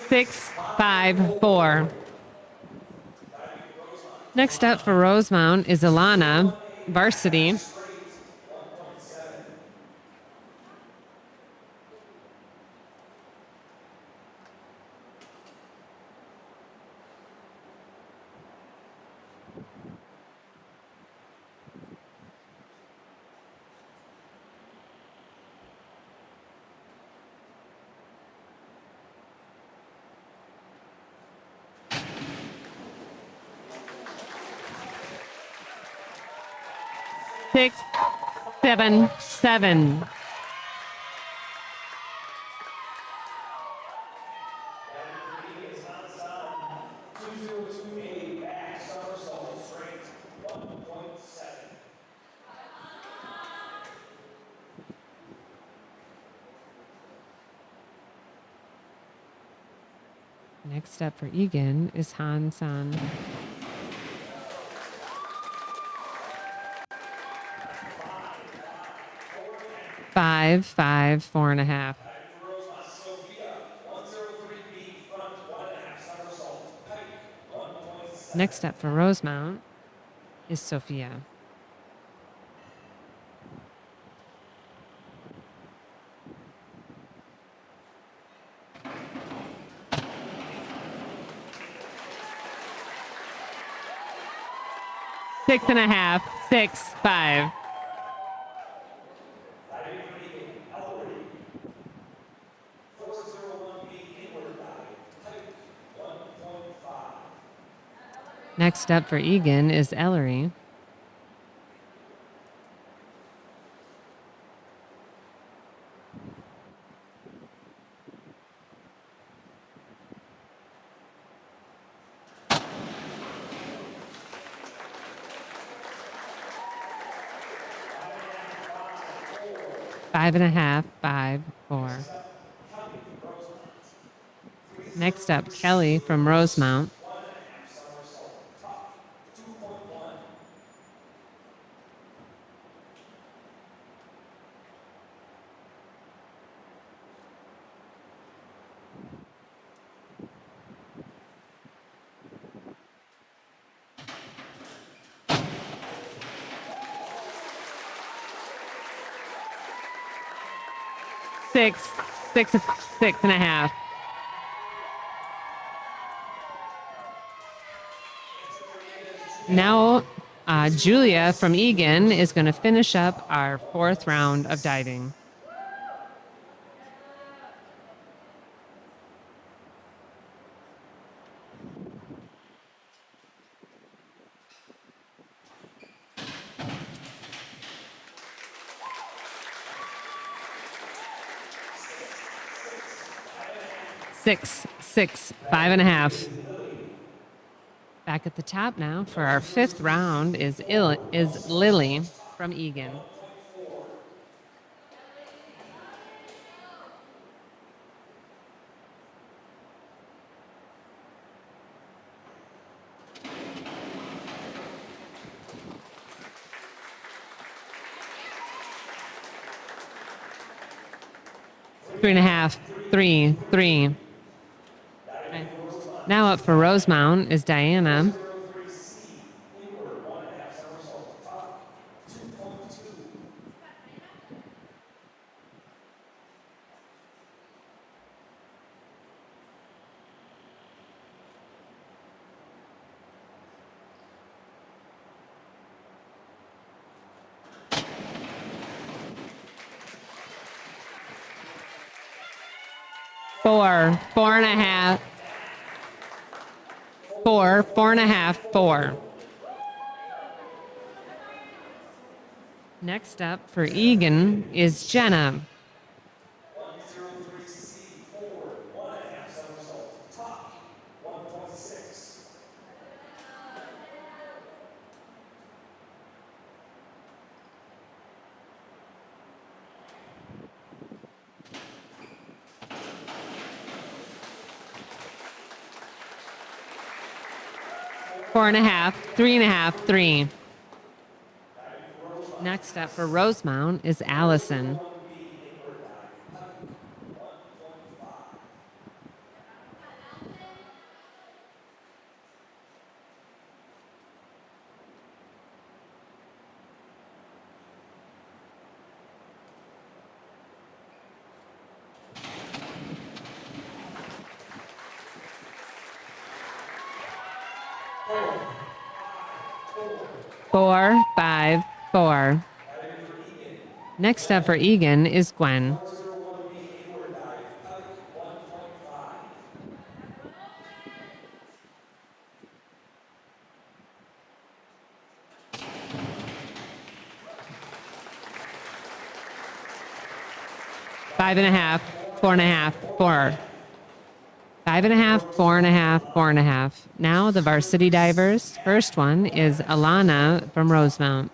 Six, 5, 4. Next up for Rosemount is Alana, varsity. Six, 7, 7. Next up for Eagan is Han San. 5, 5, 4.5. Next up for Rosemount is Sophia. Six and a half, 6, 5. Next up for Eagan is Ellery. Five and a half, 5, 4. Next up, Kelly from Rosemount. Six, 6.5. Now, Julia from Eagan is going to finish up our 4th round of diving. Six, 5.5. Back at the top now for our 5th round is Lily from Eagan. Three and a half, 3, 3. Now up for Rosemount is Diana. 4 and a half. 4 and a half, 4. Next up for Eagan is Jenna. 103C4, 1.5 sum result. Top, 1.6. 4 and a half, 3 and a half, 3. Next up for Rosemount is Allison. 4, 5, 4. Next up for Eagan is Gwen. 5 and a half, 4 and a half, 4. 5 and a half, 4 and a half, 4 and a half. Now the varsity divers. First one is Alana from Rosemount.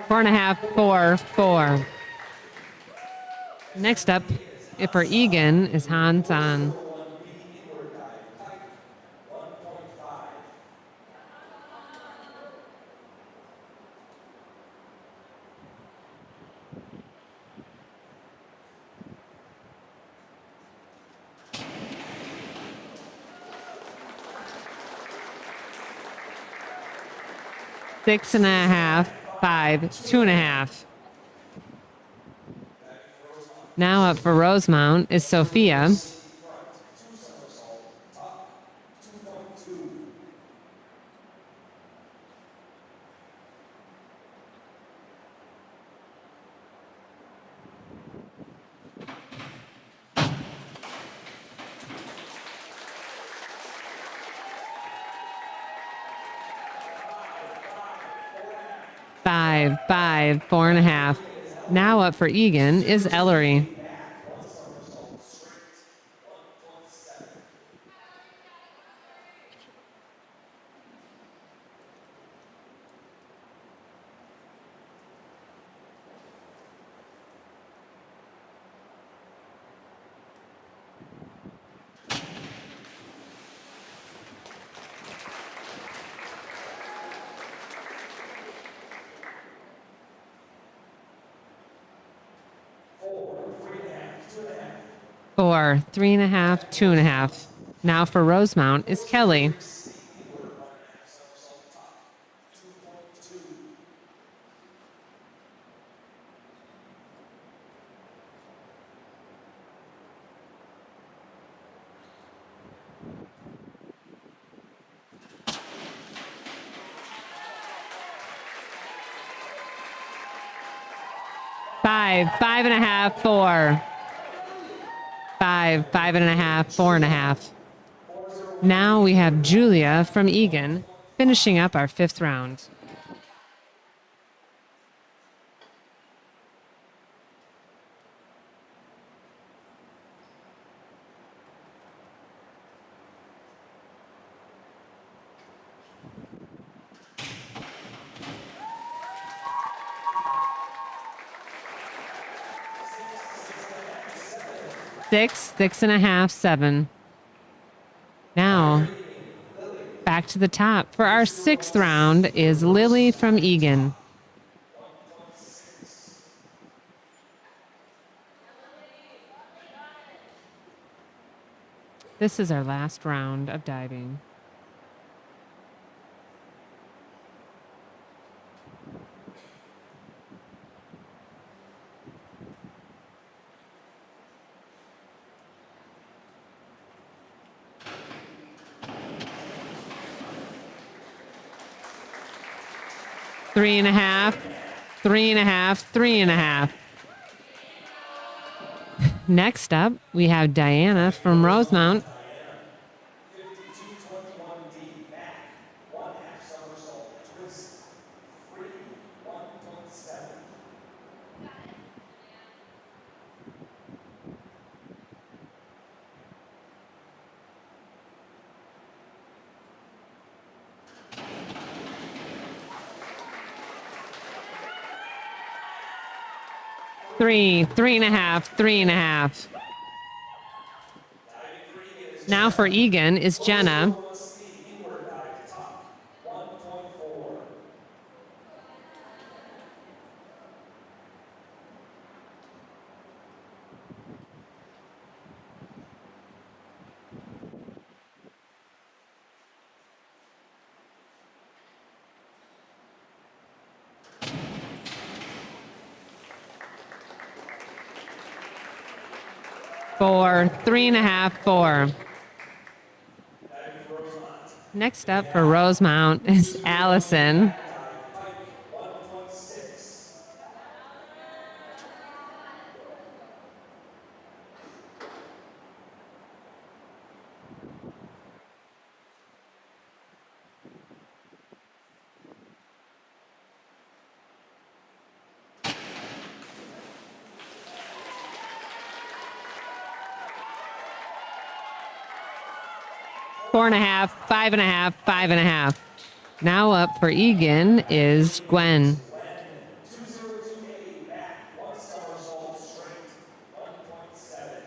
4 and a half, 4, 4. Next up, for Eagan is Hans on. 6 and a half, 5, 2 and a half. Now up for Rosemount is Sophia. 5, 5, 4 and a half. Now up for Eagan is Ellery. 4, 3 and a half, 2 and a half. Now for Rosemount is Kelly. 5, 5 and a half, 4. 5, 5 and a half, 4 and a half. Now we have Julia from Eagan finishing up our 5th round. Six and a half, 7. Now, back to the top. For our 6th round is Lily from Eagan. This is our last round of diving. Three and a half, 3.5, 3.5. Next up, we have Diana from Rosemount. 52-21 deep back, 1/2 somersault, twist, free, 1.7. 3, 3.5, 3.5. Now for Eagan is Jenna. 1.4. 4, 3.5, 4. Next up for Rosemount is Allison. 1.6. 4.5, 5.5, 5.5. Now up for Eagan is Gwen. 2028 back, 1 somersault straight, 1.7.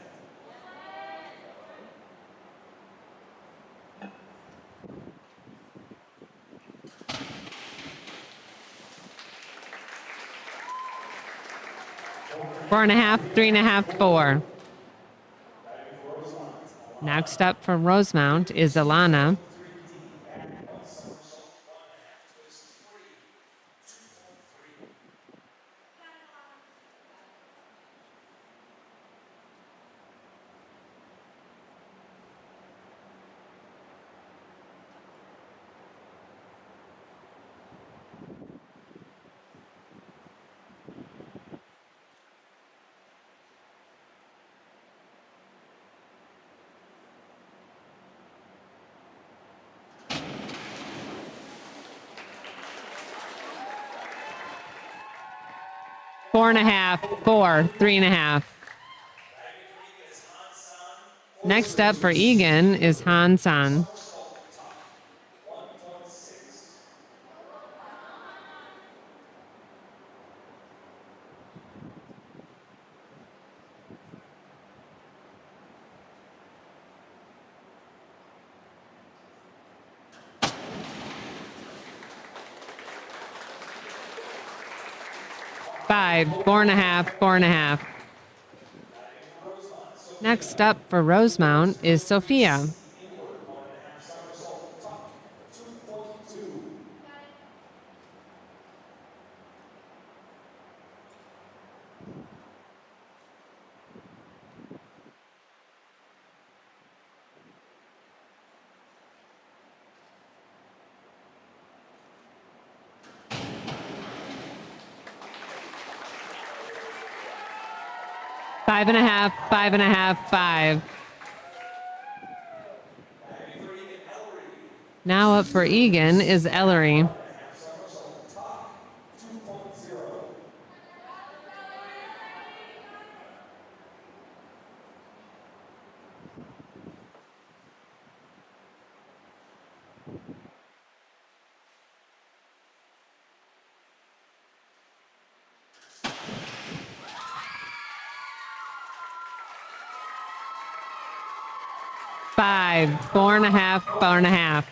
4.5, 3.5, 4. Next up from Rosemount is Alana. 4.5, 4, 3.5. Next up for Eagan is Hansan. 1.6. 5, 4.5, 4.5. Next up for Rosemount is Sophia. 2.2. 5.5, 5.5, 5. Now up for Eagan is Ellery. 2.0. 5, 4.5, 4.5.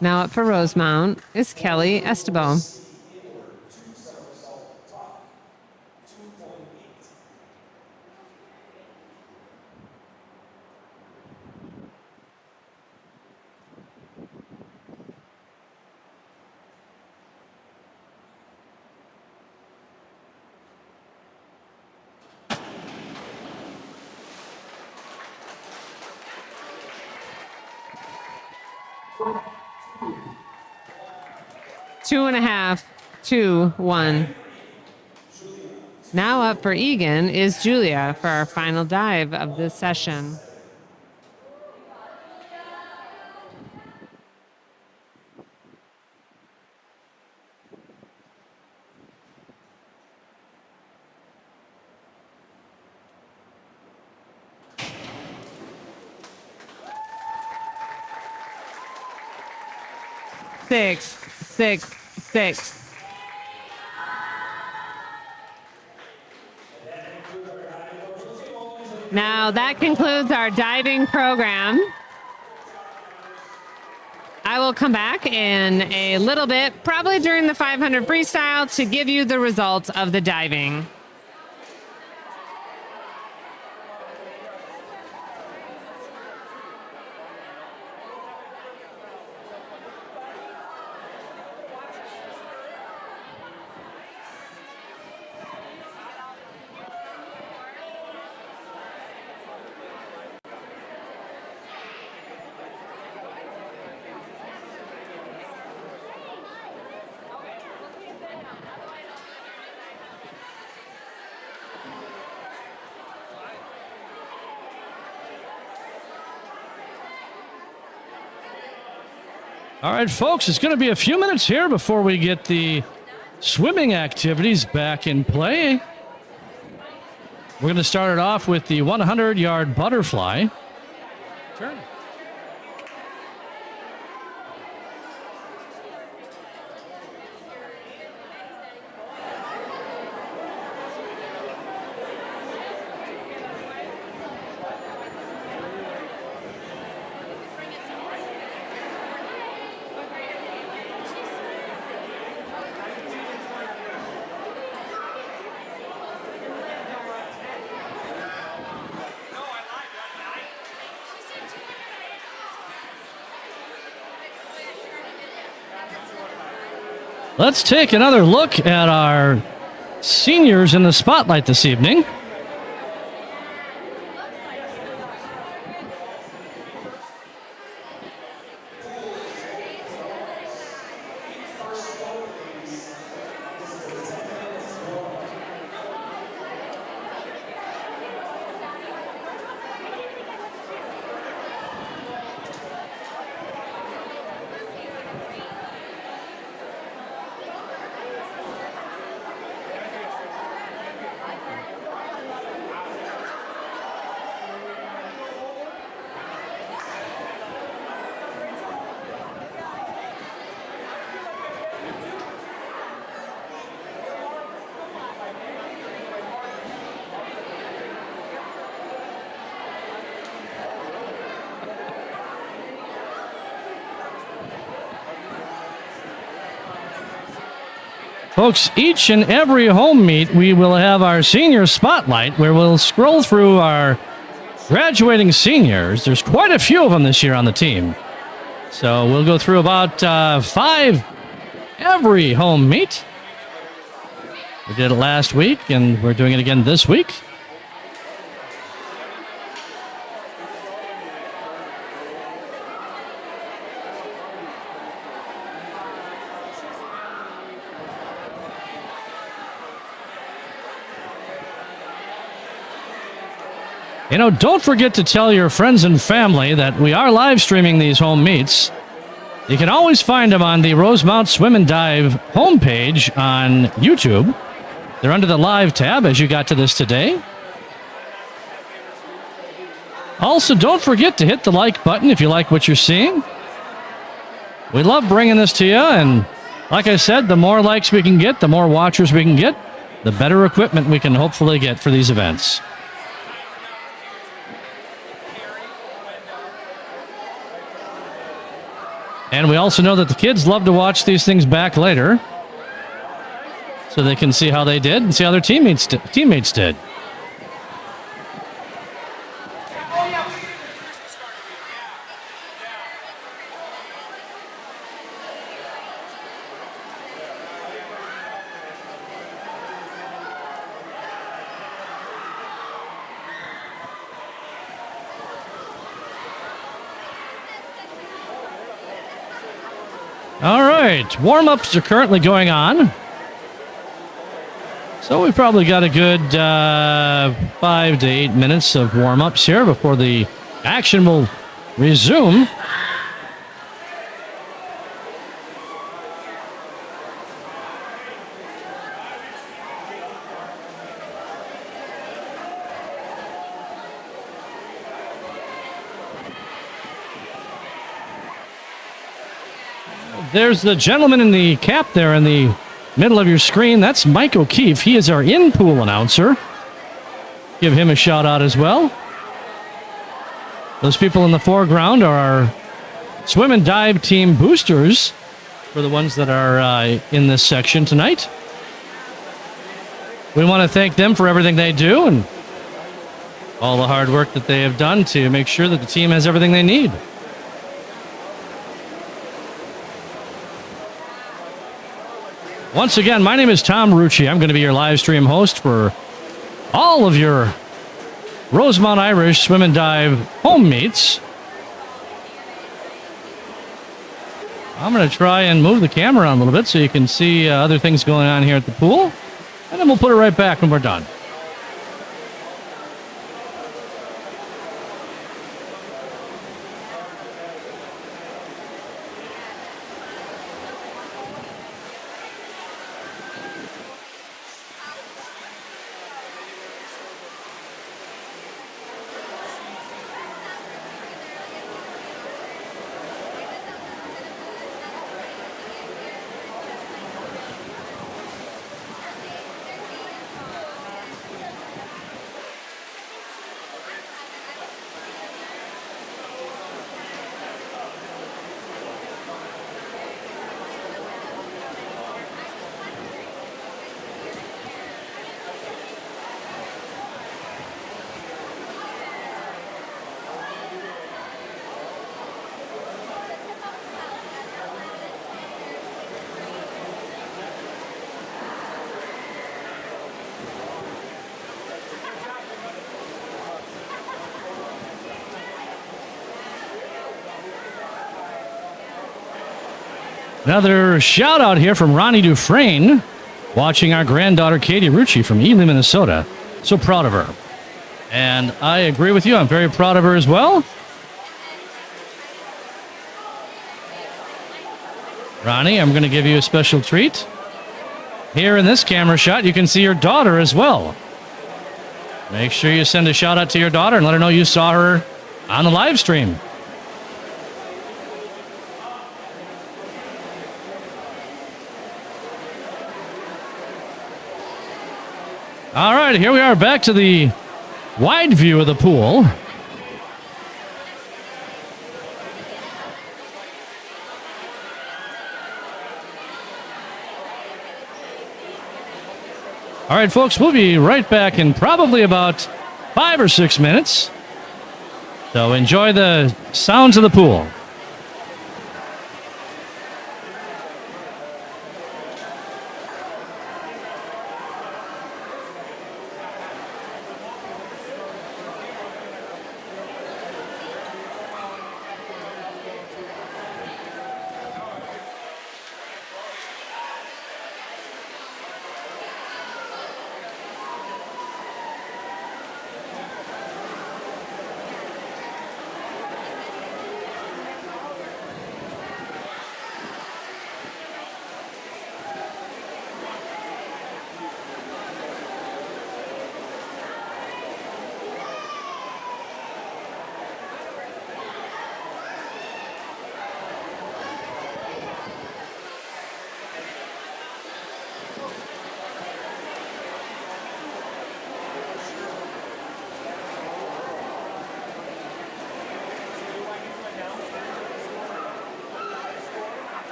Now up for Rosemount is Kelly Estebo. 2.8. 2.5, 2, 1. Now up for Eagan is Julia for our final dive of this session. Six, 6, 6. Now that concludes our diving program. I will come back in a little bit, probably during the 500 freestyle, to give you the results of the diving. All right, folks, it's going to be a few minutes here before we get the swimming activities back in play. We're going to start it off with the 100-yard butterfly. Turn. Let's take another look at our seniors in the spotlight this evening. Folks, each and every home meet, we will have our senior spotlight where we'll scroll through our graduating seniors. There's quite a few of them this year on the team. So we'll go through about 5 every home meet. We did it last week, and we're doing it again this week. You know, don't forget to tell your friends and family that we are live streaming these home meets. You can always find them on the Rosemount Swim and Dive homepage on YouTube. They're under the live tab as you got to this today. Also, don't forget to hit the like button if you like what you're seeing. We love bringing this to you, and like I said, the more likes we can get, the more watchers we can get, the better equipment we can hopefully get for these events. And we also know that the kids love to watch these things back later so they can see how they did and see how their teammates did. All right, warm-ups are currently going on. So we probably got a good 5 to 8 minutes of warm-ups here before the action will resume. There's the gentleman in the cap there in the middle of your screen. That's Mike O'Keefe. He is our in-pool announcer. Give him a shout out as well. Those people in the foreground are our swim and dive team boosters for the ones that are in this section tonight. We want to thank them for everything they do and all the hard work that they have done to make sure that the team has everything they need. Once again, my name is Tom Rucci. I'm going to be your live stream host for all of your Rosemount Irish swim and dive home meets. I'm going to try and move the camera on a little bit so you can see other things going on here at the pool. And then we'll put it right back when we're done. Another shout out here from Ronnie Dufresne, watching our granddaughter Katie Rucci from Ely, Minnesota. So proud of her. And I agree with you. I'm very proud of her as well. Ronnie, I'm going to give you a special treat. Here in this camera shot, you can see your daughter as well. Make sure you send a shout out to your daughter and let her know you saw her on the live stream. All right, here we are back to the wide view of the pool. All right, folks, we'll be right back in probably about 5 or 6 minutes. So enjoy the sounds of the pool.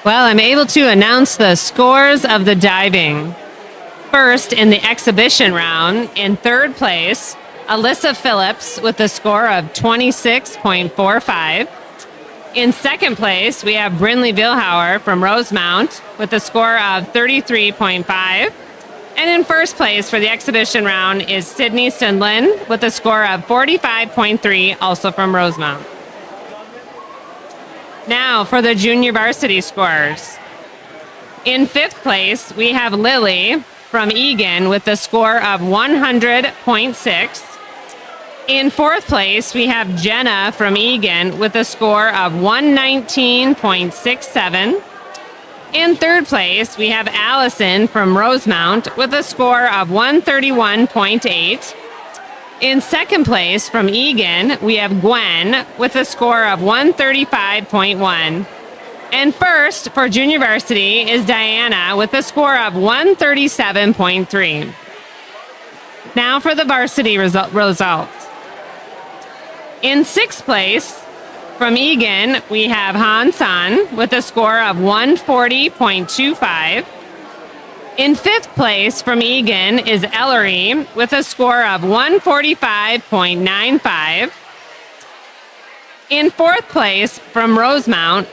Well, I'm able to announce the scores of the diving. First, in the exhibition round, in third place, Alyssa Phillips with a score of 26.45. In second place, we have Brynley Vilhauer from Rosemount with a score of 33.5. And in first place for the exhibition round is Sydney Stendlin with a score of 45.3, also from Rosemount. Now for the junior varsity scores. In fifth place, we have Lily from Eagan with a score of 100.6. In fourth place, we have Jenna from Eagan with a score of 119.67. In third place, we have Allison from Rosemount with a score of 131.8. In second place from Eagan, we have Gwen with a score of 135.1. And first for junior varsity is Diana with a score of 137.3. Now for the varsity results. In sixth place from Eagan, we have Han San with a score of 140.25. In fifth place from Eagan is Ellery with a score of 145.95. In fourth place from Rosemount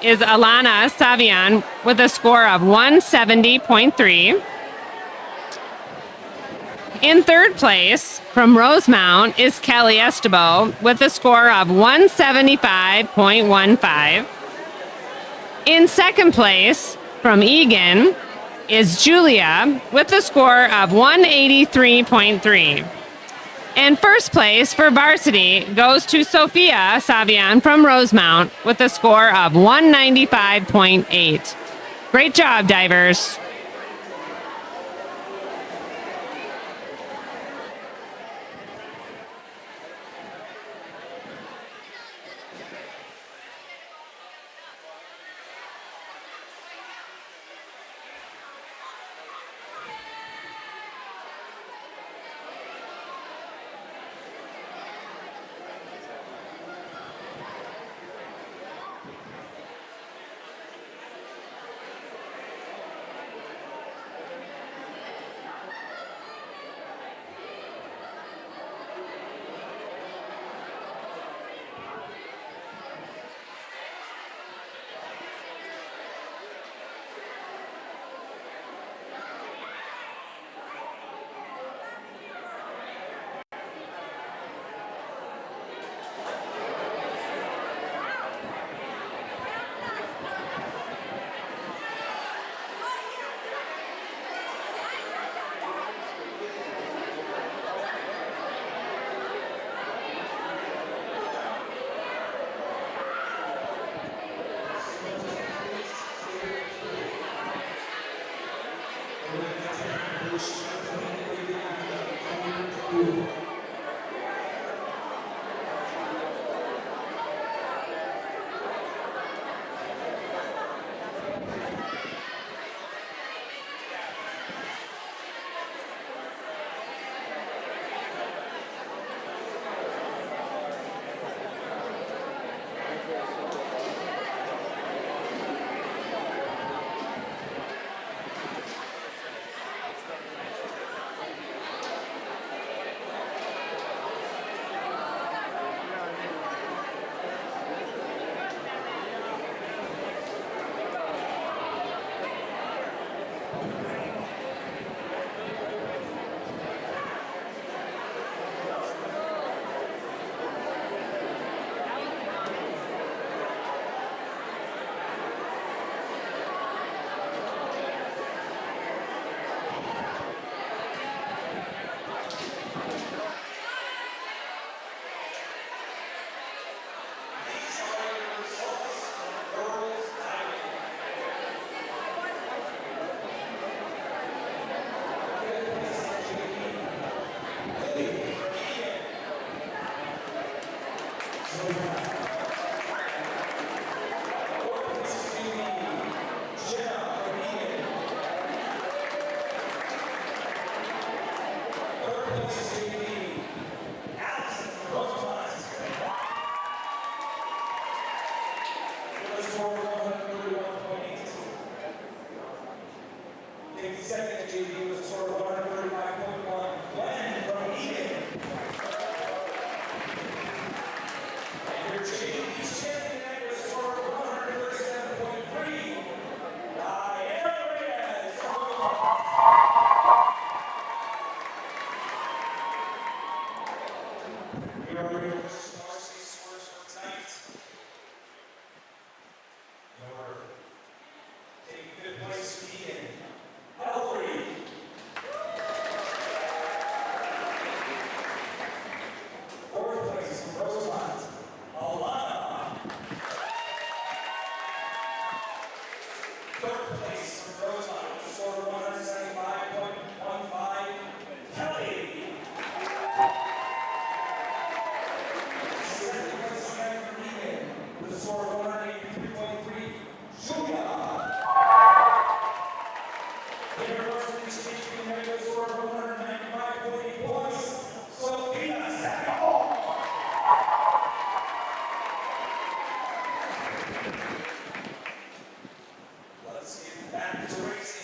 is Alana Savian with a score of 170.3. In third place from Rosemount is Kelly Estebo with a score of 175.15. In second place from Eagan is Julia with a score of 183.3. And first place for varsity goes to Sophia Savian from Rosemount with a score of 195.8. Great job, divers.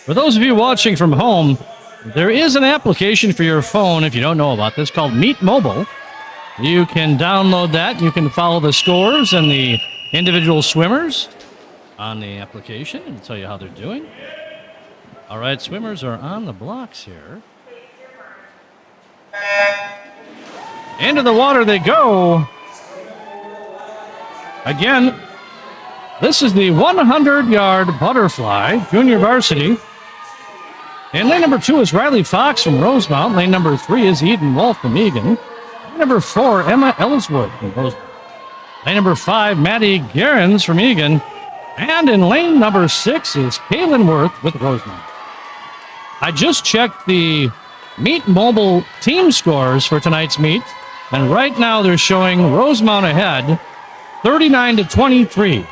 For those of you watching from home, there is an application for your phone, if you don't know about this, called Meet Mobile. You can download that. You can follow the scores and the individual swimmers on the application and tell you how they're doing. All right, swimmers are on the blocks here. Into the water they go. Again, this is the 100-yard butterfly, junior varsity. And lane number 2 is Riley Fox from Rosemount. Lane number 3 is Eden Wolf from Eagan. Lane number 4, Emma Ellsworth from Rosemount. Lane number 5, Maddie Gerrans from Eagan. And in lane number 6 is Kaylin Worth with Rosemount. I just checked the Meet Mobile team scores for tonight's meet, and right now they're showing Rosemount ahead, 39-23.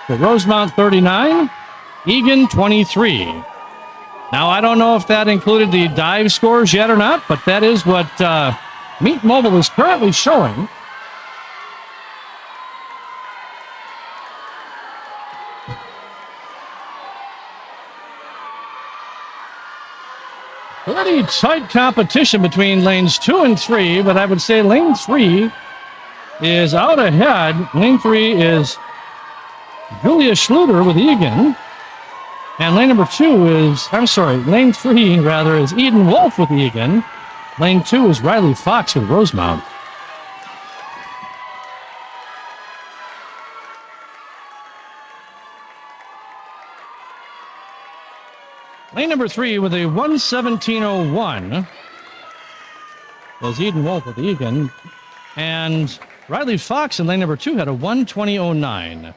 So Rosemount 39, Eagan 23. Now, I don't know if that included the dive scores yet or not, but that is what Meet Mobile is currently showing. Pretty tight competition between lanes 2 and 3, but I would say lane 3 is out ahead. Lane 3 is Julia Schluter with Eagan. And lane number 2 is, lane 3 rather is Eden Wolf with Eagan. Lane 2 is Riley Fox with Rosemount. Lane number 3 with a 1:17.01 was Eden Wolf with Eagan. And Riley Fox in lane number 2 had a 1:20.09.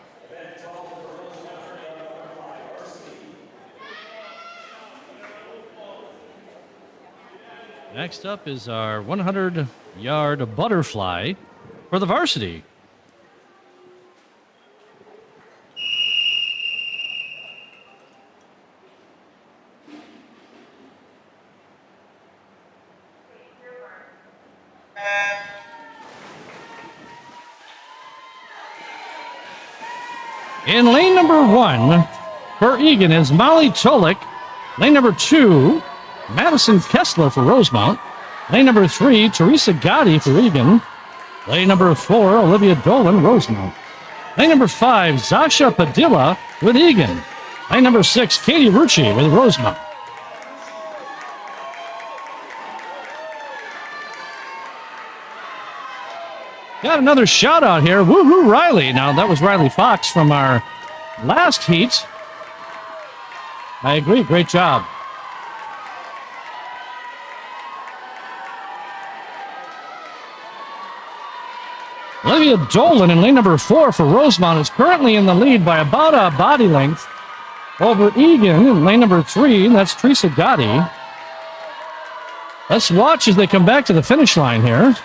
Next up is our 100-yard butterfly for the varsity. In lane number 1 for Eagan is Molly Tolik. Lane number 2, Madison Kessler for Rosemount. Lane number 3, Teresa Gotti for Eagan. Lane number 4, Olivia Dolan, Rosemount. Lane number 5, Zasha Padilla with Eagan. Lane number 6, Katie Rucci with Rosemount. Got another shout out here. Woohoo, Riley. Now, that was Riley Fox from our last heat. I agree. Great job. Olivia Dolan in lane number 4 for Rosemount is currently in the lead by about a body length over Eagan in lane number 3. And that's Teresa Gotti. Let's watch as they come back to the finish line here.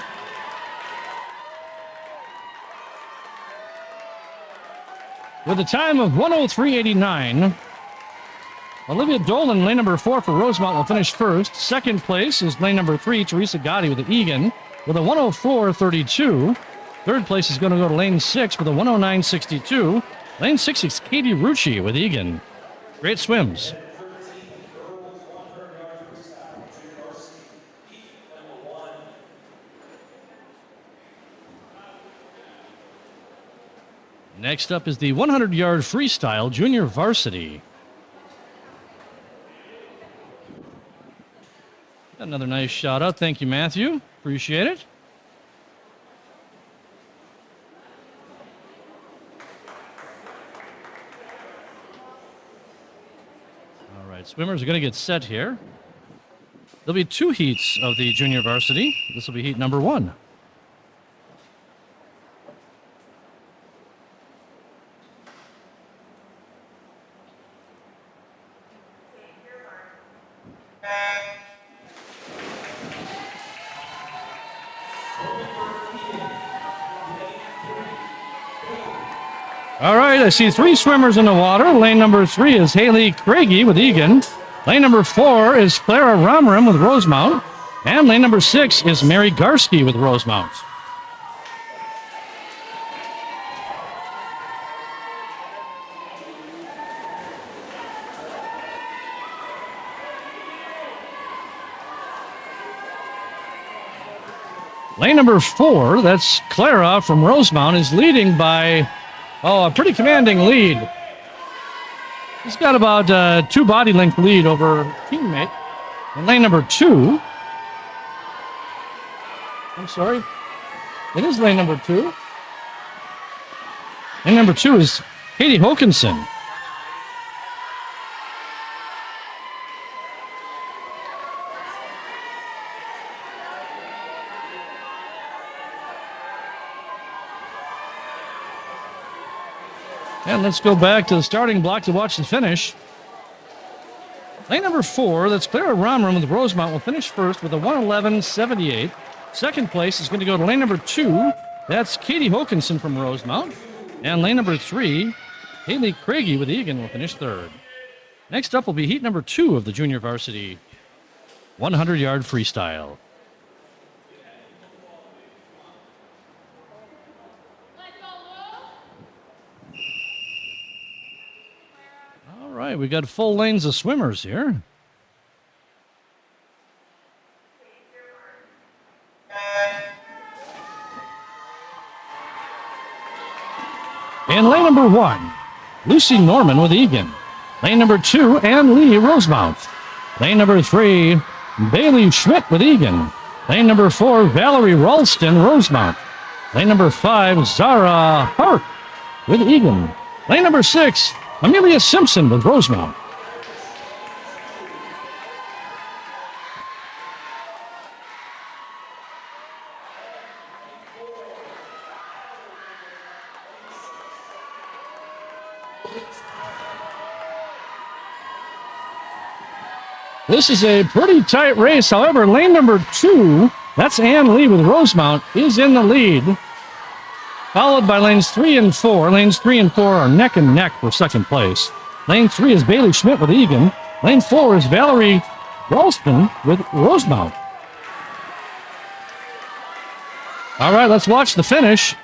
With a time of 1:03.89, Olivia Dolan, lane number 4 for Rosemount, will finish first. Second place is lane number 3, Teresa Gotti with the Eagan, with a 1:04.32. Third place is going to go to lane 6 with a 1:09.62. Lane 6 is Katie Rucci with Eagan. Great swims. Next up is the 100-yard freestyle junior varsity. Another nice shout out. Thank you, Matthew. Appreciate it. All right, swimmers are going to get set here. There'll be 2 heats of the junior varsity. This will be heat number 1. All right, I see 3 swimmers in the water. Lane number 3 is Haley Craigie with Eagan. Lane number 4 is Clara Romram with Rosemount. And lane number 6 is Mary Garski with Rosemount. Lane number 4, that's Clara from Rosemount, is leading by, a pretty commanding lead. He's got about 2 body length lead over her teammate. In lane number 2, I'm sorry, it is lane number 2. Lane number 2 is Katie Hokinson. And let's go back to the starting block to watch the finish. Lane number 4, that's Clara Romrum with Rosemount, will finish first with a 1:11.78. Second place is going to go to lane number 2. That's Katie Hokinson from Rosemount. And lane number 3, Haley Craigie with Eagan will finish third. Next up will be heat number 2 of the junior varsity 100-yard freestyle. All right, we got full lanes of swimmers here. In lane number 1, Lucy Norman with Eagan. Lane number 2, Ann Lee, Rosemount. Lane number 3, Bailey Schmidt with Eagan. Lane number 4, Valerie Ralston, Rosemount. Lane number 5, Zara Hart with Eagan. Lane number 6, Amelia Simpson with Rosemount. This is a pretty tight race. However, lane number 2, that's Ann Lee with Rosemount, is in the lead, followed by lanes 3 and 4. Lanes 3 and 4 are neck and neck for second place. Lane 3 is Bailey Schmidt with Eagan. Lane 4 is Valerie Ralston with Rosemount. All right, let's watch the finish.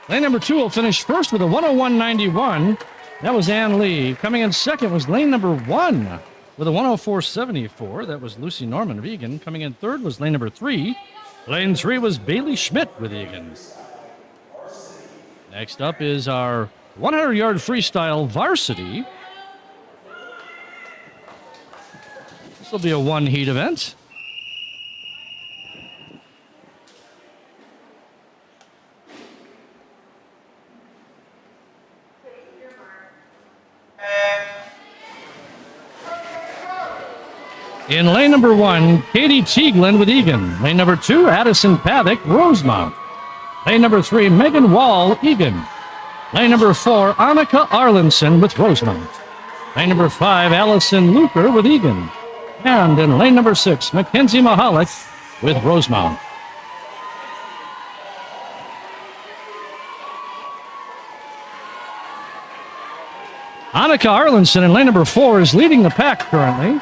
Lane number 2 will finish first with a 1:01.91. That was Ann Lee. Coming in second was lane number 1 with a 1:04.74. That was Lucy Norman of Eagan. Coming in third was lane number 3. Lane 3 was Bailey Schmidt with Eagan. Next up is our 100-yard freestyle varsity. This will be a one-heat event. In lane number 1, Katie Teaglin with Eagan. Lane number 2, Addison Pavick, Rosemount. Lane number 3, Megan Wall, Eagan. Lane number 4, Annika Arlinson with Rosemount. Lane number 5, Allison Luker with Eagan. And in lane number 6, Mackenzie Mahalik with Rosemount. Annika Arlinson in lane number 4 is leading the pack currently.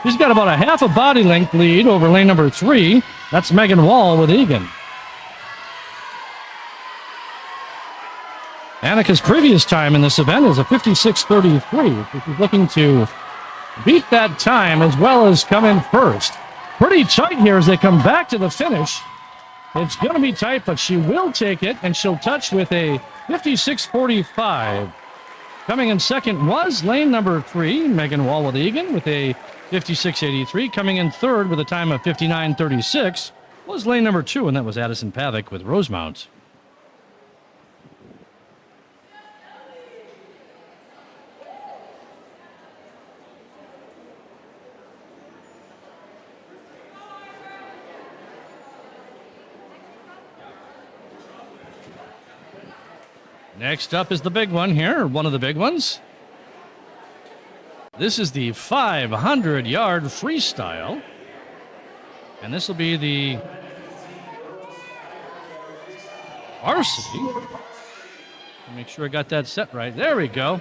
She's got about a half a body length lead over lane number 3. That's Megan Wall with Eagan. Annika's previous time in this event is a 56:33. She's looking to beat that time as well as come in first. Pretty tight here as they come back to the finish. It's going to be tight, but she will take it, and she'll touch with a 56:45. Coming in second was lane number 3, Megan Wall with Eagan, with a 56:83. Coming in third with a time of 59:36 was lane number 2, and that was Addison Pavick with Rosemount. Next up is the big one here, one of the big ones. This is the 500-yard freestyle. And this will be the varsity. Make sure I got that set right. There we go.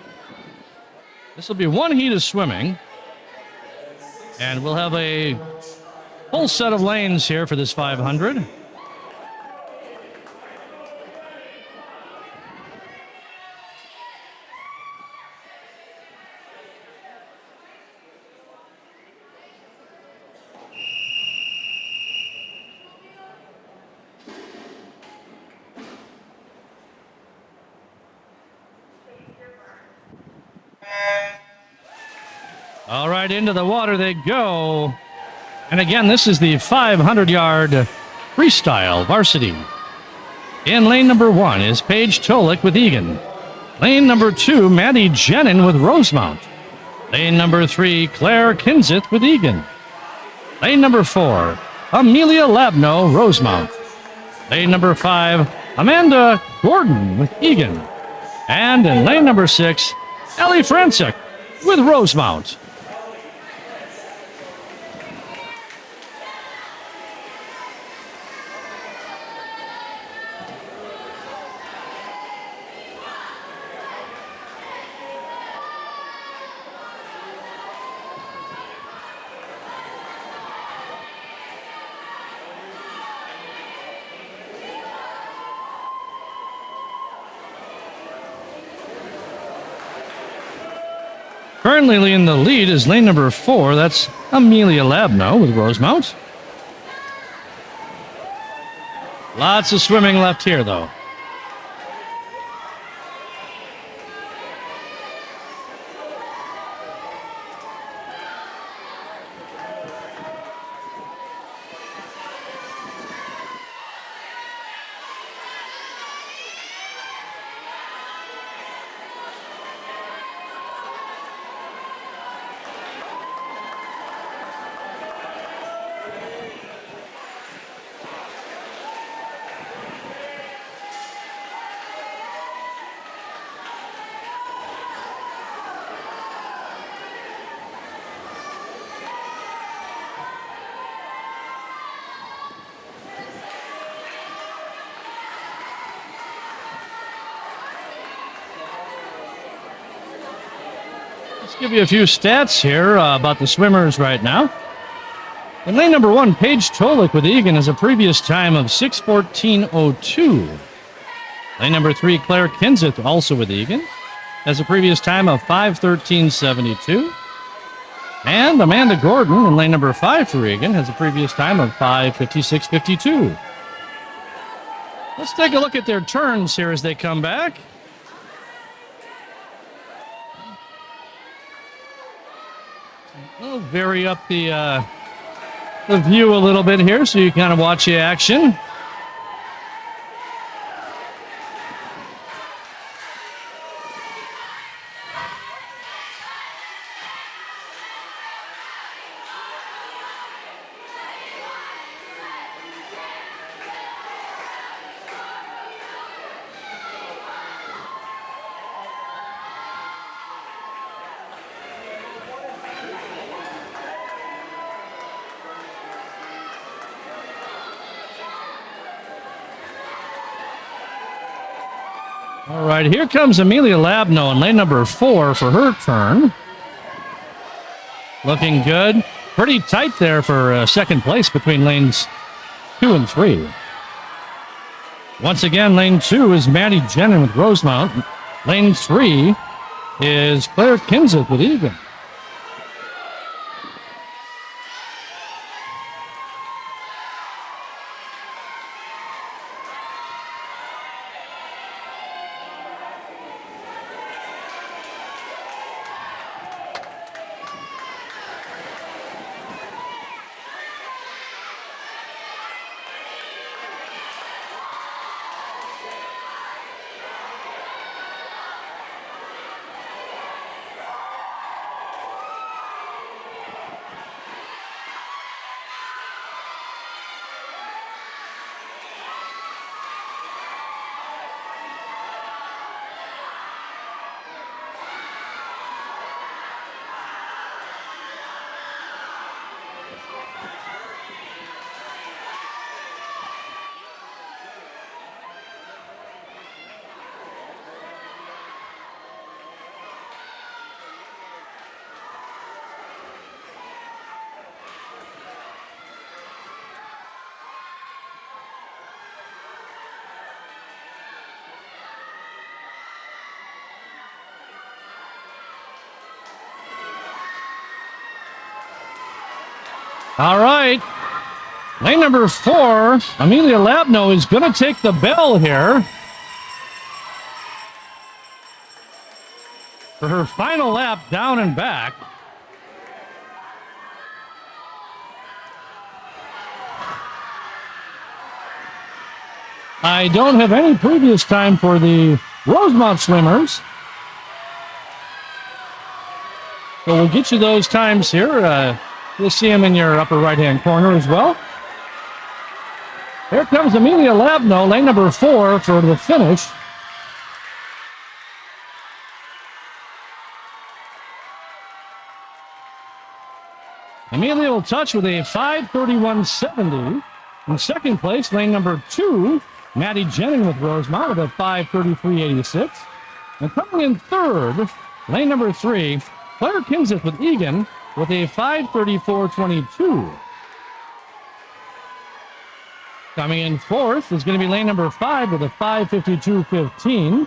This will be one heat of swimming. And we'll have a full set of lanes here for this 500. All right, into the water they go. And again, this is the 500-yard freestyle varsity. In lane number 1 is Paige Tolick with Eagan. Lane number 2, Maddie Jenin with Rosemount. Lane number 3, Claire Kinseth with Eagan. Lane number 4, Amelia Labno, Rosemount. Lane number 5, Amanda Gordon with Eagan. And in lane number 6, Ellie Francic with Rosemount. Currently in the lead is lane number 4. That's Amelia Labno with Rosemount. Lots of swimming left here, though. Let's give you a few stats here about the swimmers right now. In lane number 1, Paige Tolick with Eagan has a previous time of 6:14:02. Lane number 3, Claire Kinseth, also with Eagan, has a previous time of 5:13:72. And Amanda Gordon in lane number 5 for Eagan has a previous time of 5:56:52. Let's take a look at their turns here as they come back. We'll vary up the view a little bit here so you kind of watch the action. All right, here comes Amelia Labno in lane number 4 for her turn. Looking good. Pretty tight there for second place between lanes 2 and 3. Once again, lane 2 is Maddie Jenin with Rosemount. Lane 3 is Claire Kinseth with Eagan. All right. Lane number 4, Amelia Labno is going to take the bell here. for her final lap down and back. I don't have any previous time for the Rosemount swimmers. So we'll get you those times here. You'll see them in your upper right-hand corner as well. Here comes Amelia Labno, lane number 4 for the finish. Amelia will touch with a 5:31.70. In second place, lane number 2, Maddie Jennings with Rosemount with a 5:33.86. And coming in third, lane number 3, Claire Kinzeth with Eagan with a 5:34.22. Coming in fourth is going to be lane number 5 with a 5:52.15.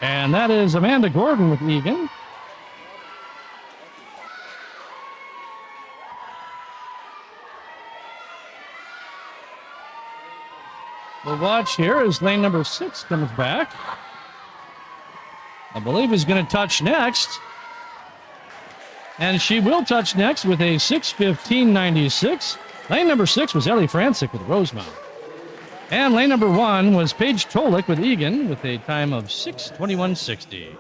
And that is Amanda Gordon with Eagan. We'll watch here as lane number 6 comes back. I believe is going to touch next. And she will touch next with a 6:15.96. Lane number 6 was Ellie Francic with Rosemount. And lane number 1 was Paige Tolik with Eagan with a time of 6:21.60.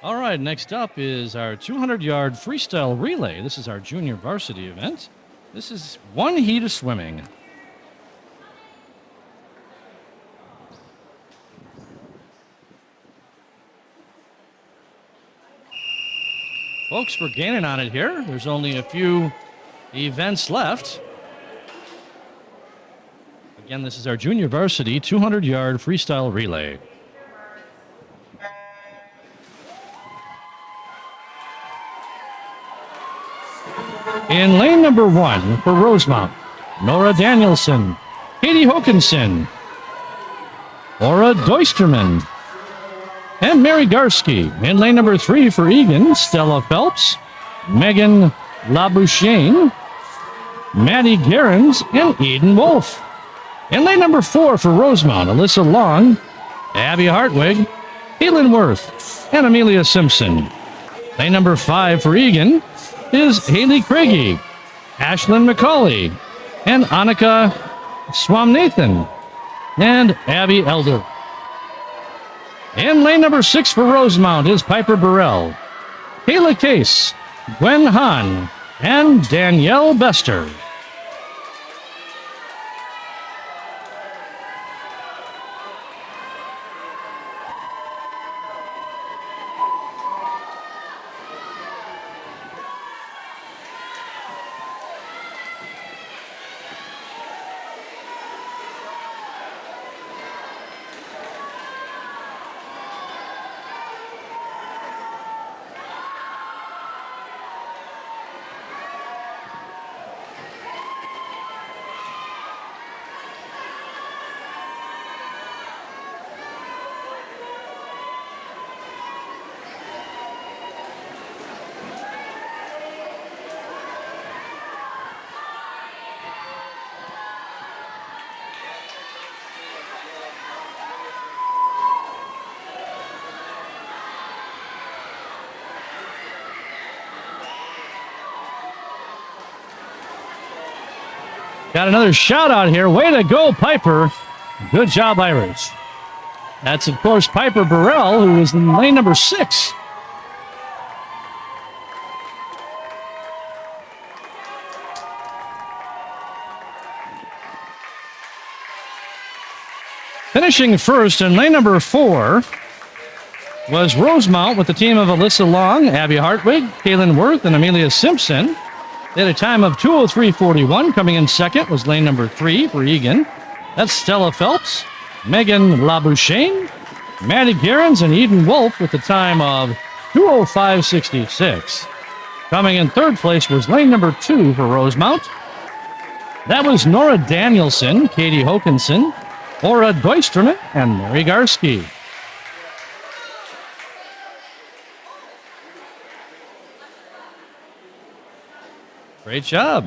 All right, next up is our 200-yard freestyle relay. This is our junior varsity event. This is one heat of swimming. Folks, we're gaining on it here. There's only a few events left. Again, this is our junior varsity 200-yard freestyle relay. In lane number 1 for Rosemount, Nora Danielson, Katie Hokinson, Laura Doisterman, and Mary Garski. In lane number 3 for Eagan, Stella Phelps, Megan Labouchaine, Maddie Gerens, and Eden Wolf. In lane number 4 for Rosemount, Alyssa Long, Abby Hartwig, Caitlin Worth, and Amelia Simpson. Lane number 5 for Eagan is Haley Craigie, Ashlyn McCauley, and Annika Swamnathan, and Abby Elder. In lane number 6 for Rosemount is Piper Burrell, Kayla Case, Gwen Hahn, and Danielle Bester. Got another shout out here. Way to go, Piper. Good job, Irish. That's, of course, Piper Burrell, who is in lane number 6. Finishing first in lane number 4 was Rosemount with the team of Alyssa Long, Abby Hartwig, Kaylin Worth, and Amelia Simpson. They had a time of 2:03.41. Coming in second was lane number 3 for Eagan. That's Stella Phelps, Megan Labouchaine, Maddie Gerens, and Eden Wolf with the time of 2:05.66. Coming in third place was lane number 2 for Rosemount. That was Nora Danielson, Katie Hokinson, Laura Doisterman, and Mary Garski. Great job.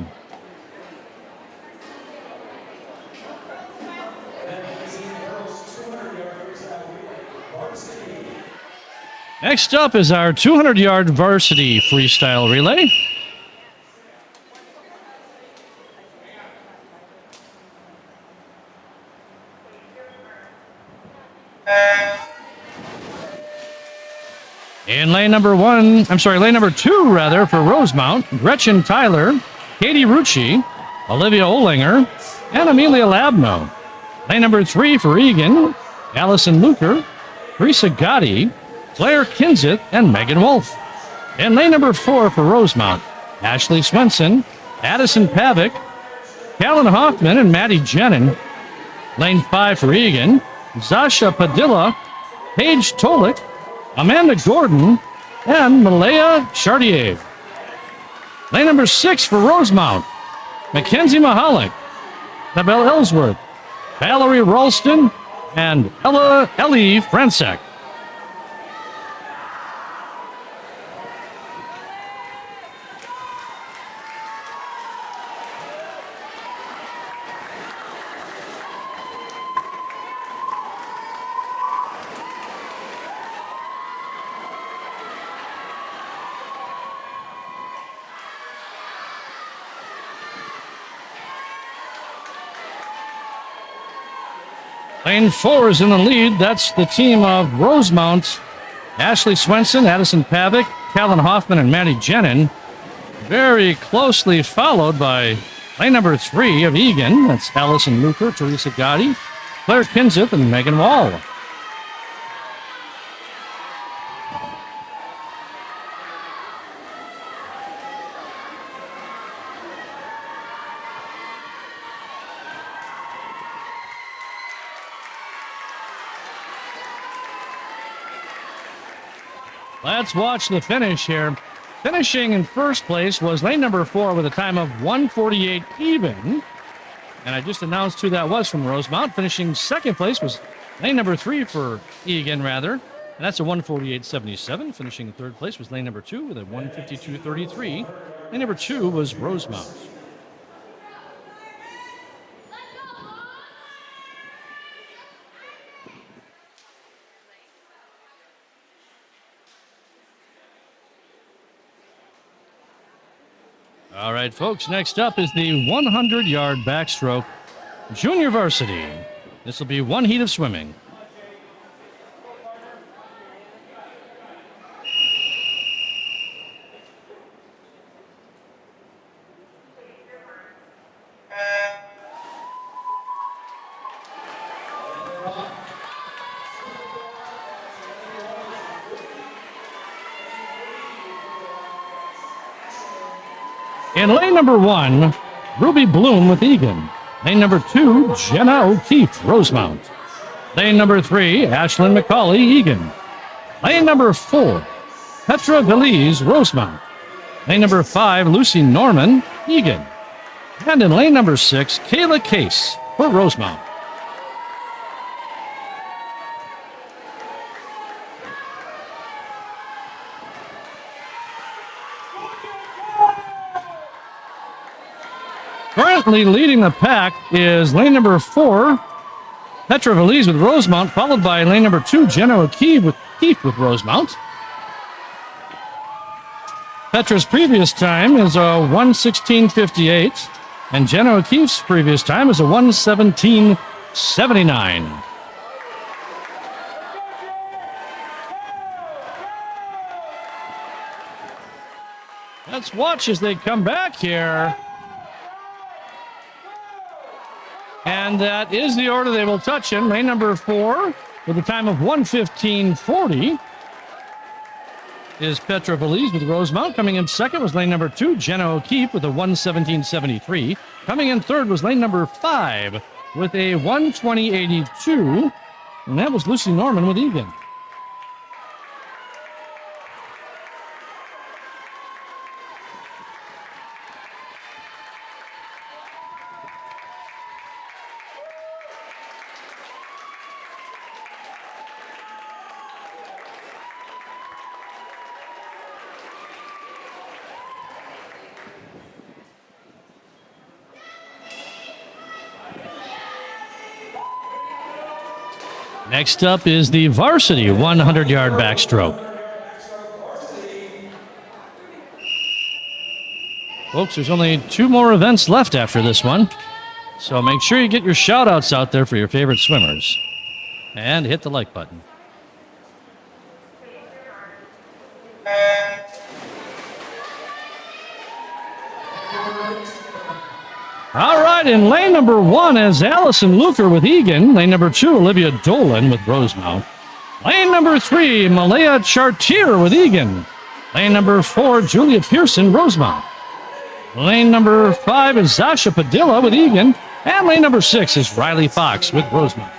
Next up is our 200-yard varsity freestyle relay. In lane number two, for Rosemount, Gretchen Tyler, Katie Rucci, Olivia Olinger, and Amelia Labno. Lane number 3 for Eagan, Allison Luker, Teresa Gotti, Claire Kinzith, and Megan Wolf. In lane number 4 for Rosemount, Ashley Swenson, Addison Pavick, Callan Hoffman, and Maddie Jenin. Lane 5 for Eagan, Zasha Padilla, Paige Tolik, Amanda Gordon, and Malaya Chartier. Lane number 6 for Rosemount, Mackenzie Mahalik, Nabel Ellsworth, Valerie Ralston, and Ellie Francek. Lane 4 is in the lead. That's the team of Rosemount, Ashley Swenson, Addison Pavick, Callan Hoffman, and Maddie Jenin. Very closely followed by lane number 3 of Eagan. That's Allison Luker, Teresa Gotti, Claire Kinzith, and Megan Wall. Let's watch the finish here. Finishing in first place was lane number 4 with a time of 1:48 even. And I just announced who that was from Rosemount. Finishing second place was lane number 3 for Eagan, And that's a 1:48.77. Finishing in third place was lane number 2 with a 1:52.33. Lane number 2 was Rosemount. All right, folks, next up is the 100-yard backstroke junior varsity. This will be one heat of swimming. In lane number 1, Ruby Bloom with Eagan. Lane number 2, Jenna O'Keefe, Rosemount. Lane number 3, Ashlyn McCauley, Eagan. Lane number 4, Petra Belize, Rosemount. Lane number 5, Lucy Norman, Eagan. And in lane number 6, Kayla Case for Rosemount. Currently leading the pack is lane number 4, Petra Valise with Rosemount, followed by lane number 2, Jenna O'Keefe with Rosemount. Petra's previous time is a 1:16.58, and Jenna O'Keefe's previous time is a 1:17.79. Let's watch as they come back here. And that is the order they will touch in. Lane number 4 with a time of 1:15.40 is Petra Valise with Rosemount. Coming in second was lane number 2, Jenna O'Keefe with a 1:17.73. Coming in third was lane number 5 with a 1:20.82. And that was Lucy Norman with Eagan. Next up is the varsity 100-yard backstroke. Folks, there's only 2 more events left after this one. So make sure you get your shout-outs out there for your favorite swimmers. And hit the like button. All right, in lane number 1 is Allison Luker with Eagan. Lane number 2, Olivia Dolan with Rosemount. Lane number 3, Malaya Chartier with Eagan. Lane number 4, Julia Pearson, Rosemount. Lane number 5 is Zasha Padilla with Eagan. And lane number 6 is Riley Fox with Rosemount.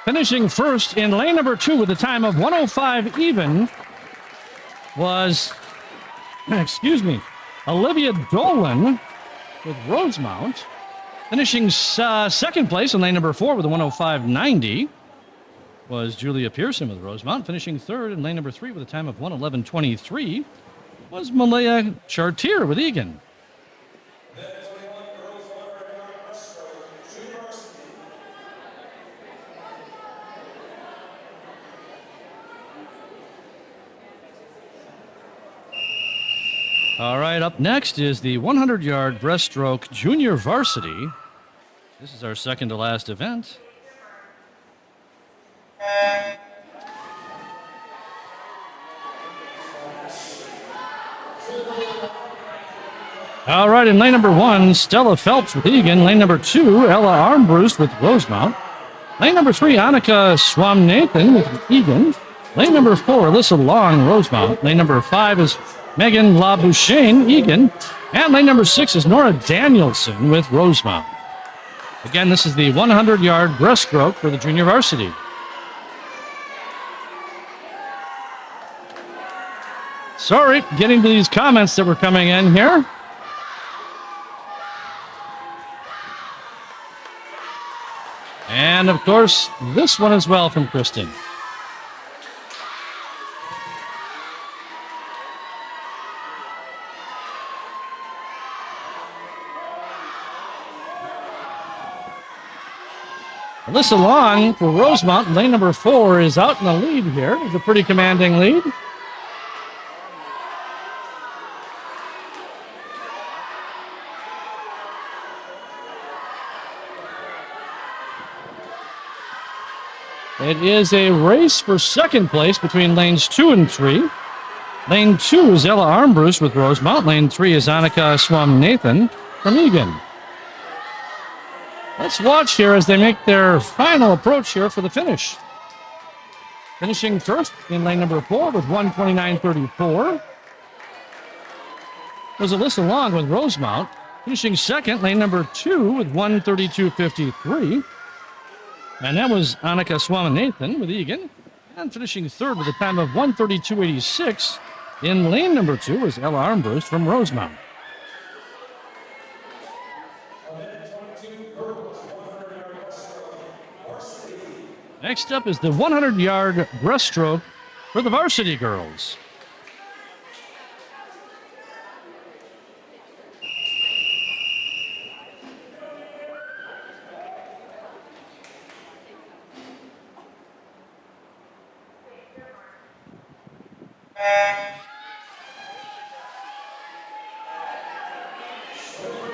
Finishing first in lane number 2 with a time of 1:05 even was, Olivia Dolan with Rosemount. Finishing second place in lane number 4 with a 1:05.90 was Julia Pearson with Rosemount. Finishing third in lane number 3 with a time of 1:11.23 was Malaya Chartier with Eagan. All right, up next is the 100-yard breaststroke junior varsity. This is our second to last event. All right, in lane number 1, Stella Phelps with Eagan. Lane number 2, Ella Armbruster with Rosemount. Lane number 3, Annika Swamnathan with Eagan. Lane number 4, Alyssa Long, Rosemount. Lane number 5 is Megan LaBouchaine, Eagan. And lane number 6 is Nora Danielson with Rosemount. Again, this is the 100-yard breaststroke for the junior varsity. Sorry, getting to these comments that were coming in here. And, of course, this one as well from Kristen. Alyssa Long for Rosemount, lane number 4 is out in the lead here. It's a pretty commanding lead. It is a race for second place between lanes 2 and 3. Lane 2 is Ella Armbruster with Rosemount. Lane 3 is Annika Swamnathan from Eagan. Let's watch here as they make their final approach here for the finish. Finishing first in lane number 4 with 1:29.34 was Alyssa Long with Rosemount. Finishing second, lane number 2 with 1:32.53. And that was Annika Swamnathan with Eagan. And finishing third with a time of 1:32.86 in lane number 2 was Ella Armbruster from Rosemount. Next up is the 100-yard breaststroke for the varsity girls.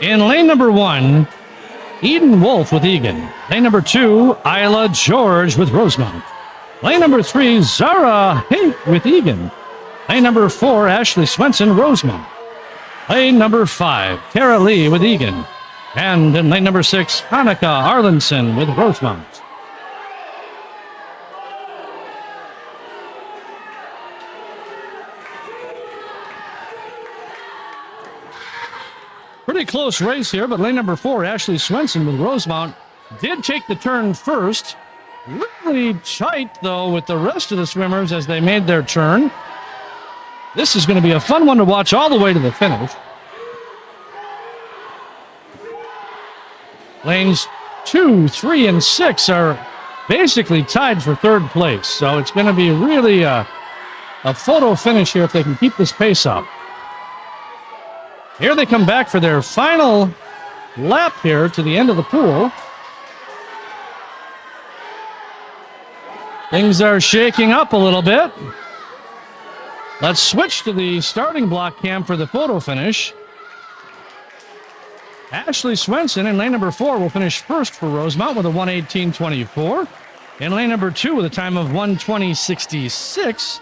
In lane number 1, Eden Wolf with Eagan. Lane number 2, Isla George with Rosemount. Lane number 3, Zara Hink with Eagan. Lane number 4, Ashley Swenson, Rosemount. Lane number 5, Tara Lee with Eagan. And in lane number 6, Hanukkah Arlinson with Rosemount. Pretty close race here, but lane number 4, Ashley Swenson with Rosemount, did take the turn first. Really tight, though, with the rest of the swimmers as they made their turn. This is going to be a fun one to watch all the way to the finish. Lanes 2, 3, and 6 are basically tied for third place, so it's going to be really a photo finish here if they can keep this pace up. Here they come back for their final lap here to the end of the pool. Things are shaking up a little bit. Let's switch to the starting block cam for the photo finish. Ashley Swenson in lane number 4 will finish first for Rosemount with a 1:18.24. In lane number 2 with a time of 1:20.66.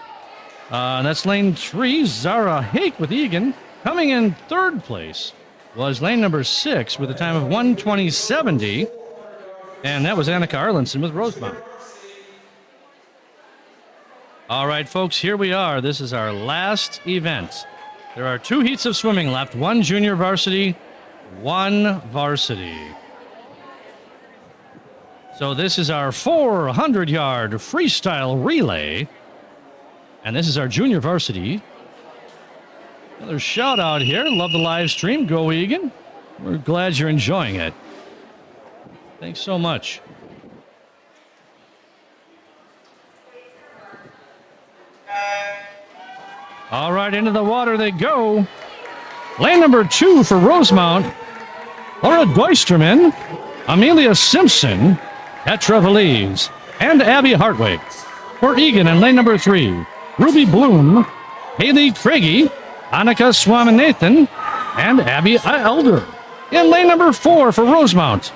That's lane 3, Zara Hake with Eagan. Coming in third place was lane number 6 with a time of 1:20.70. And that was Annika Arlenson with Rosemount. All right, folks, here we are. This is our last event. There are 2 heats of swimming left, 1 junior varsity, 1 varsity. So this is our 400-yard freestyle relay. And this is our junior varsity. Another shout out here. Love the live stream. Go Eagan. We're glad you're enjoying it. Thanks so much. All right, into the water they go. Lane number 2 for Rosemount. Laura Doisterman, Amelia Simpson, Petra Valise, and Abby Hartwig. For Eagan in lane number 3, Ruby Bloom, Haley Craigie, Annika Swaminathan, and Abby Elder. In lane number 4 for Rosemount,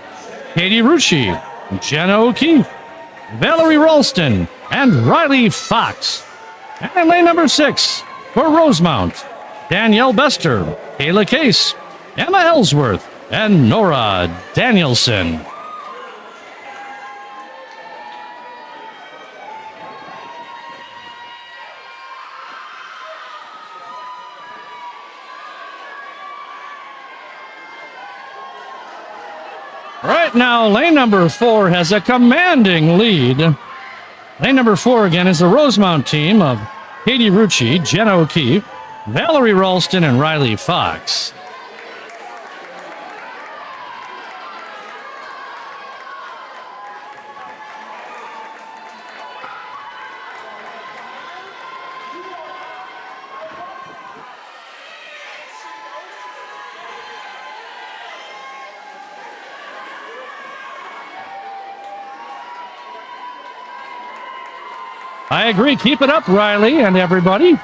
Katie Rucci, Jenna O'Keefe, Valerie Ralston, and Riley Fox. And in lane number 6 for Rosemount, Danielle Bester, Kayla Case, Emma Ellsworth, and Nora Danielson. Right now, lane number 4 has a commanding lead. Lane number 4 again is the Rosemount team of Katie Rucci, Jenna O'Keefe, Valerie Ralston, and Riley Fox. I agree. Keep it up, Riley and everybody.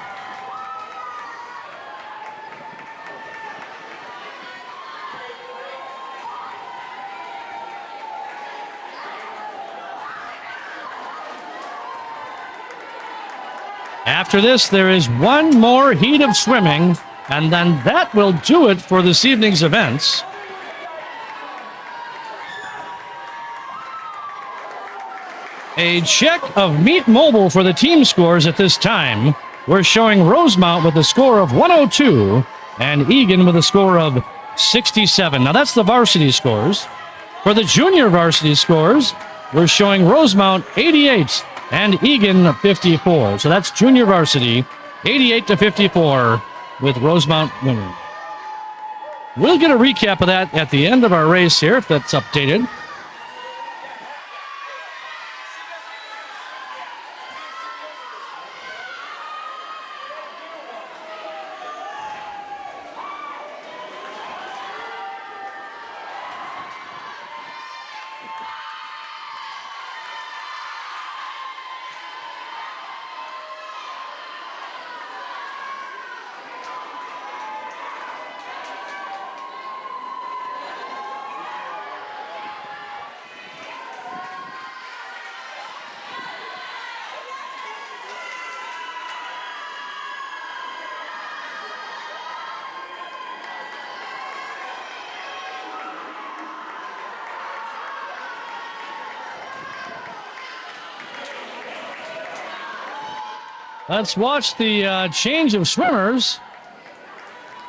After this, there is one more heat of swimming, and then that will do it for this evening's events. A check of Meet Mobile for the team scores at this time. We're showing Rosemount with a score of 102 and Eagan with a score of 67. Now that's the varsity scores. For the junior varsity scores, we're showing Rosemount 88 and Eagan 54. So that's junior varsity, 88 to 54 with Rosemount winning. We'll get a recap of that at the end of our race here, if that's updated. Let's watch the change of swimmers.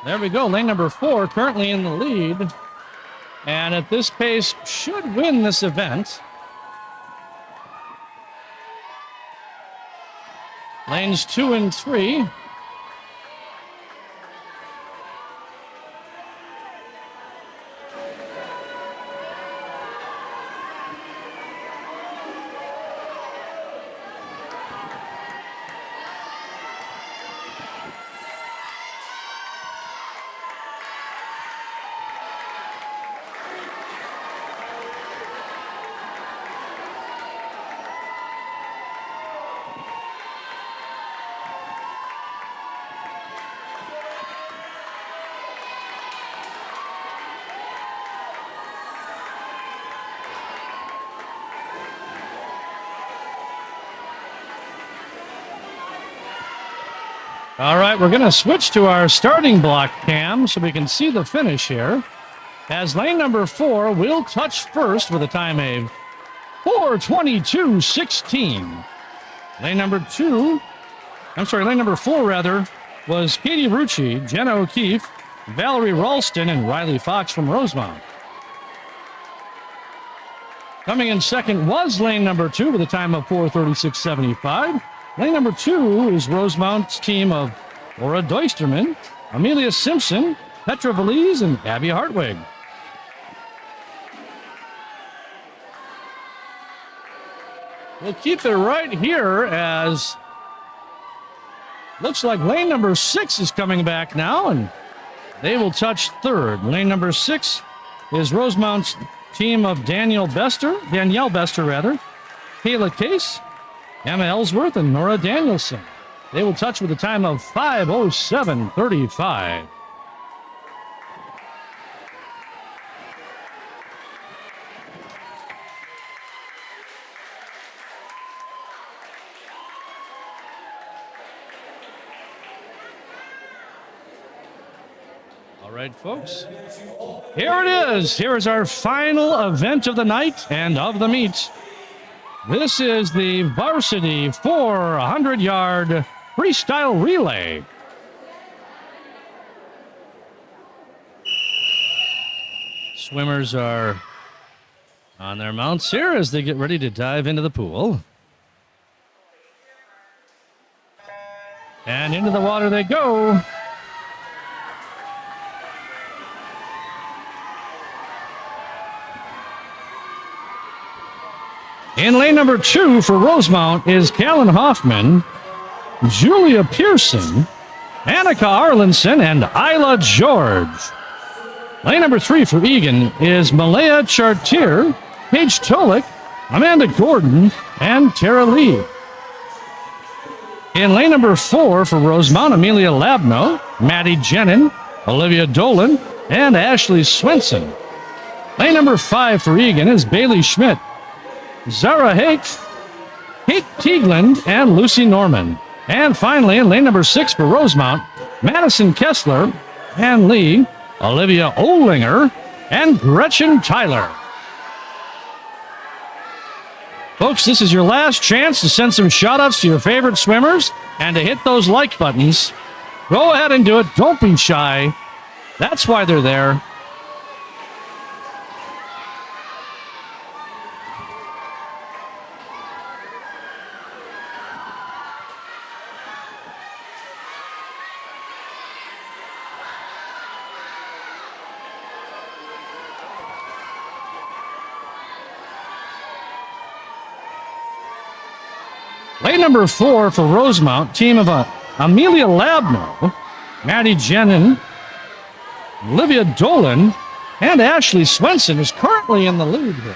There we go. Lane number 4 currently in the lead. And at this pace, should win this event. Lanes 2 and 3. All right, we're going to switch to our starting block cam so we can see the finish here. As lane number 4 will touch first with a time of 4:22.16. Lane number 4 rather, was Katie Rucci, Jenna O'Keefe, Valerie Ralston, and Riley Fox from Rosemount. Coming in second was lane number 2 with a time of 4:36.75. Lane number 2 is Rosemount's team of Laura Doisterman, Amelia Simpson, Petra Valise, and Abby Hartwig. We'll keep it right here as looks like lane number 6 is coming back now, and they will touch third. Lane number 6 is Rosemount's team of Danielle Bester, Kayla Case, Emma Ellsworth, and Nora Danielson. They will touch with a time of 5:07.35. All right, folks. Here it is. Here is our final event of the night and of the meet. This is the varsity 400-yard freestyle relay. Swimmers are on their mounts here as they get ready to dive into the pool. And into the water they go. In lane number 2 for Rosemount is Callan Hoffman, Julia Pearson, Annika Arlinson, and Isla George. Lane number 3 for Eagan is Malaya Chartier, Paige Tolik, Amanda Gordon, and Tara Lee. In lane number 4 for Rosemount, Amelia Labno, Maddie Jenin, Olivia Dolan, and Ashley Swenson. Lane number 5 for Eagan is Bailey Schmidt, Zara Hakes, Kate Teagland, and Lucy Norman. And finally, in lane number 6 for Rosemount, Madison Kessler, Ann Lee, Olivia Olinger, and Gretchen Tyler. Folks, this is your last chance to send some shout-outs to your favorite swimmers and to hit those like buttons. Go ahead and do it. Don't be shy. That's why they're there. Lane number 4 for Rosemount, team of Amelia Labno, Maddie Jenin, Olivia Dolan, and Ashley Swenson is currently in the lead here.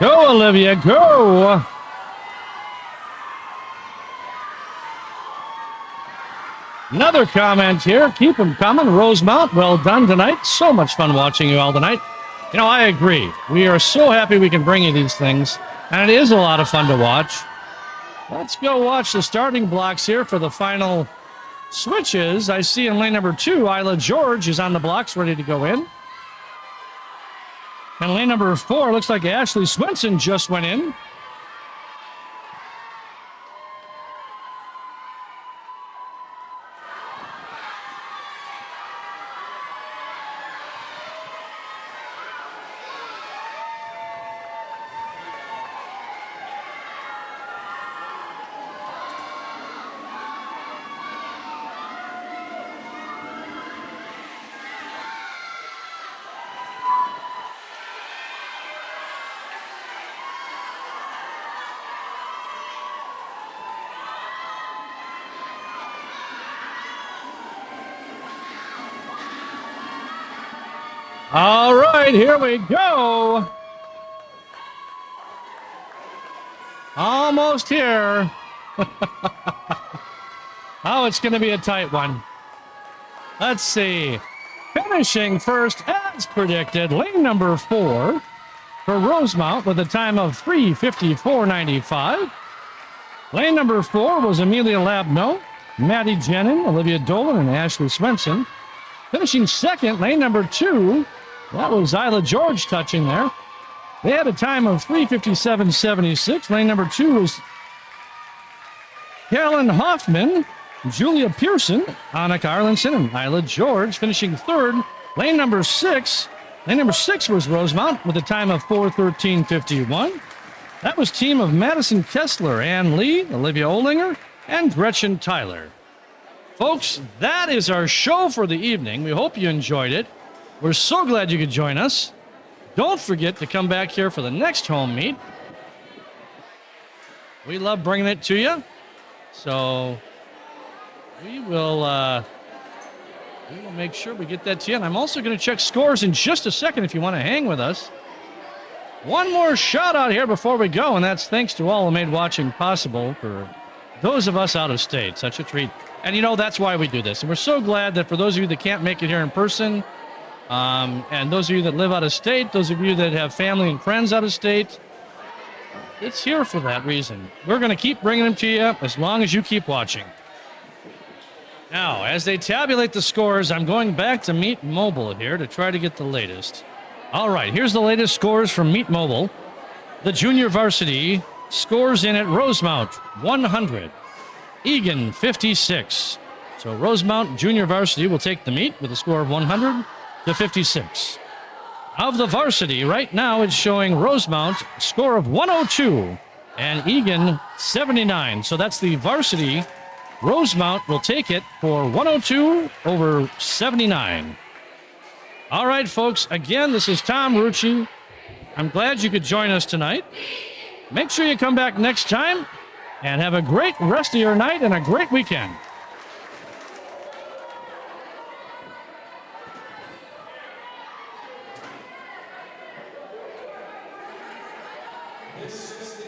Go, Olivia, go. Another comment here. Keep them coming. Rosemount, well done tonight. So much fun watching you all tonight. You know, I agree. We are so happy we can bring you these things, and it is a lot of fun to watch. Let's go watch the starting blocks here for the final switches. I see in lane number 2, Isla George is on the blocks, ready to go in. And lane number 4, looks like Ashley Swenson just went in. All right, here we go. Almost here. Oh, it's going to be a tight one. Let's see. Finishing first, as predicted, lane number 4 for Rosemount with a time of 3:54.95. Lane number 4 was Amelia Labno, Maddie Jenin, Olivia Dolan, and Ashley Swenson. Finishing second, lane number 2, that was Isla George touching there. They had a time of 3:57.76. Lane number 2 was Carolyn Hoffman, Julia Pearson, Annika Arlinson, and Isla George. Finishing third, lane number 6. Lane number 6 was Rosemount with a time of 4:13.51. That was team of Madison Kessler, Ann Lee, Olivia Olinger, and Gretchen Tyler. Folks, that is our show for the evening. We hope you enjoyed it. We're so glad you could join us. Don't forget to come back here for the next home meet. We love bringing it to you. So we will make sure we get that to you. And I'm also going to check scores in just a second if you want to hang with us. One more shout out here before we go, and that's thanks to all who made watching possible for those of us out of state. Such a treat. And you know, that's why we do this. And we're so glad that for those of you that can't make it here in person, and those of you that live out of state, those of you that have family and friends out of state, it's here for that reason. We're going to keep bringing them to you as long as you keep watching. Now, as they tabulate the scores, I'm going back to Meet Mobile here to try to get the latest. All right, here's the latest scores from Meet Mobile. The junior varsity scores in at Rosemount, 100. Eagan, 56. So Rosemount Junior Varsity will take the meet with a score of 100 to 56. Of the varsity, right now it's showing Rosemount score of 102 and Eagan 79. So that's the varsity. Rosemount will take it for 102 over 79. All right, folks. Again, this is Tom Rucci. I'm glad you could join us tonight. Make sure you come back next time and have a great rest of your night and a great weekend. This is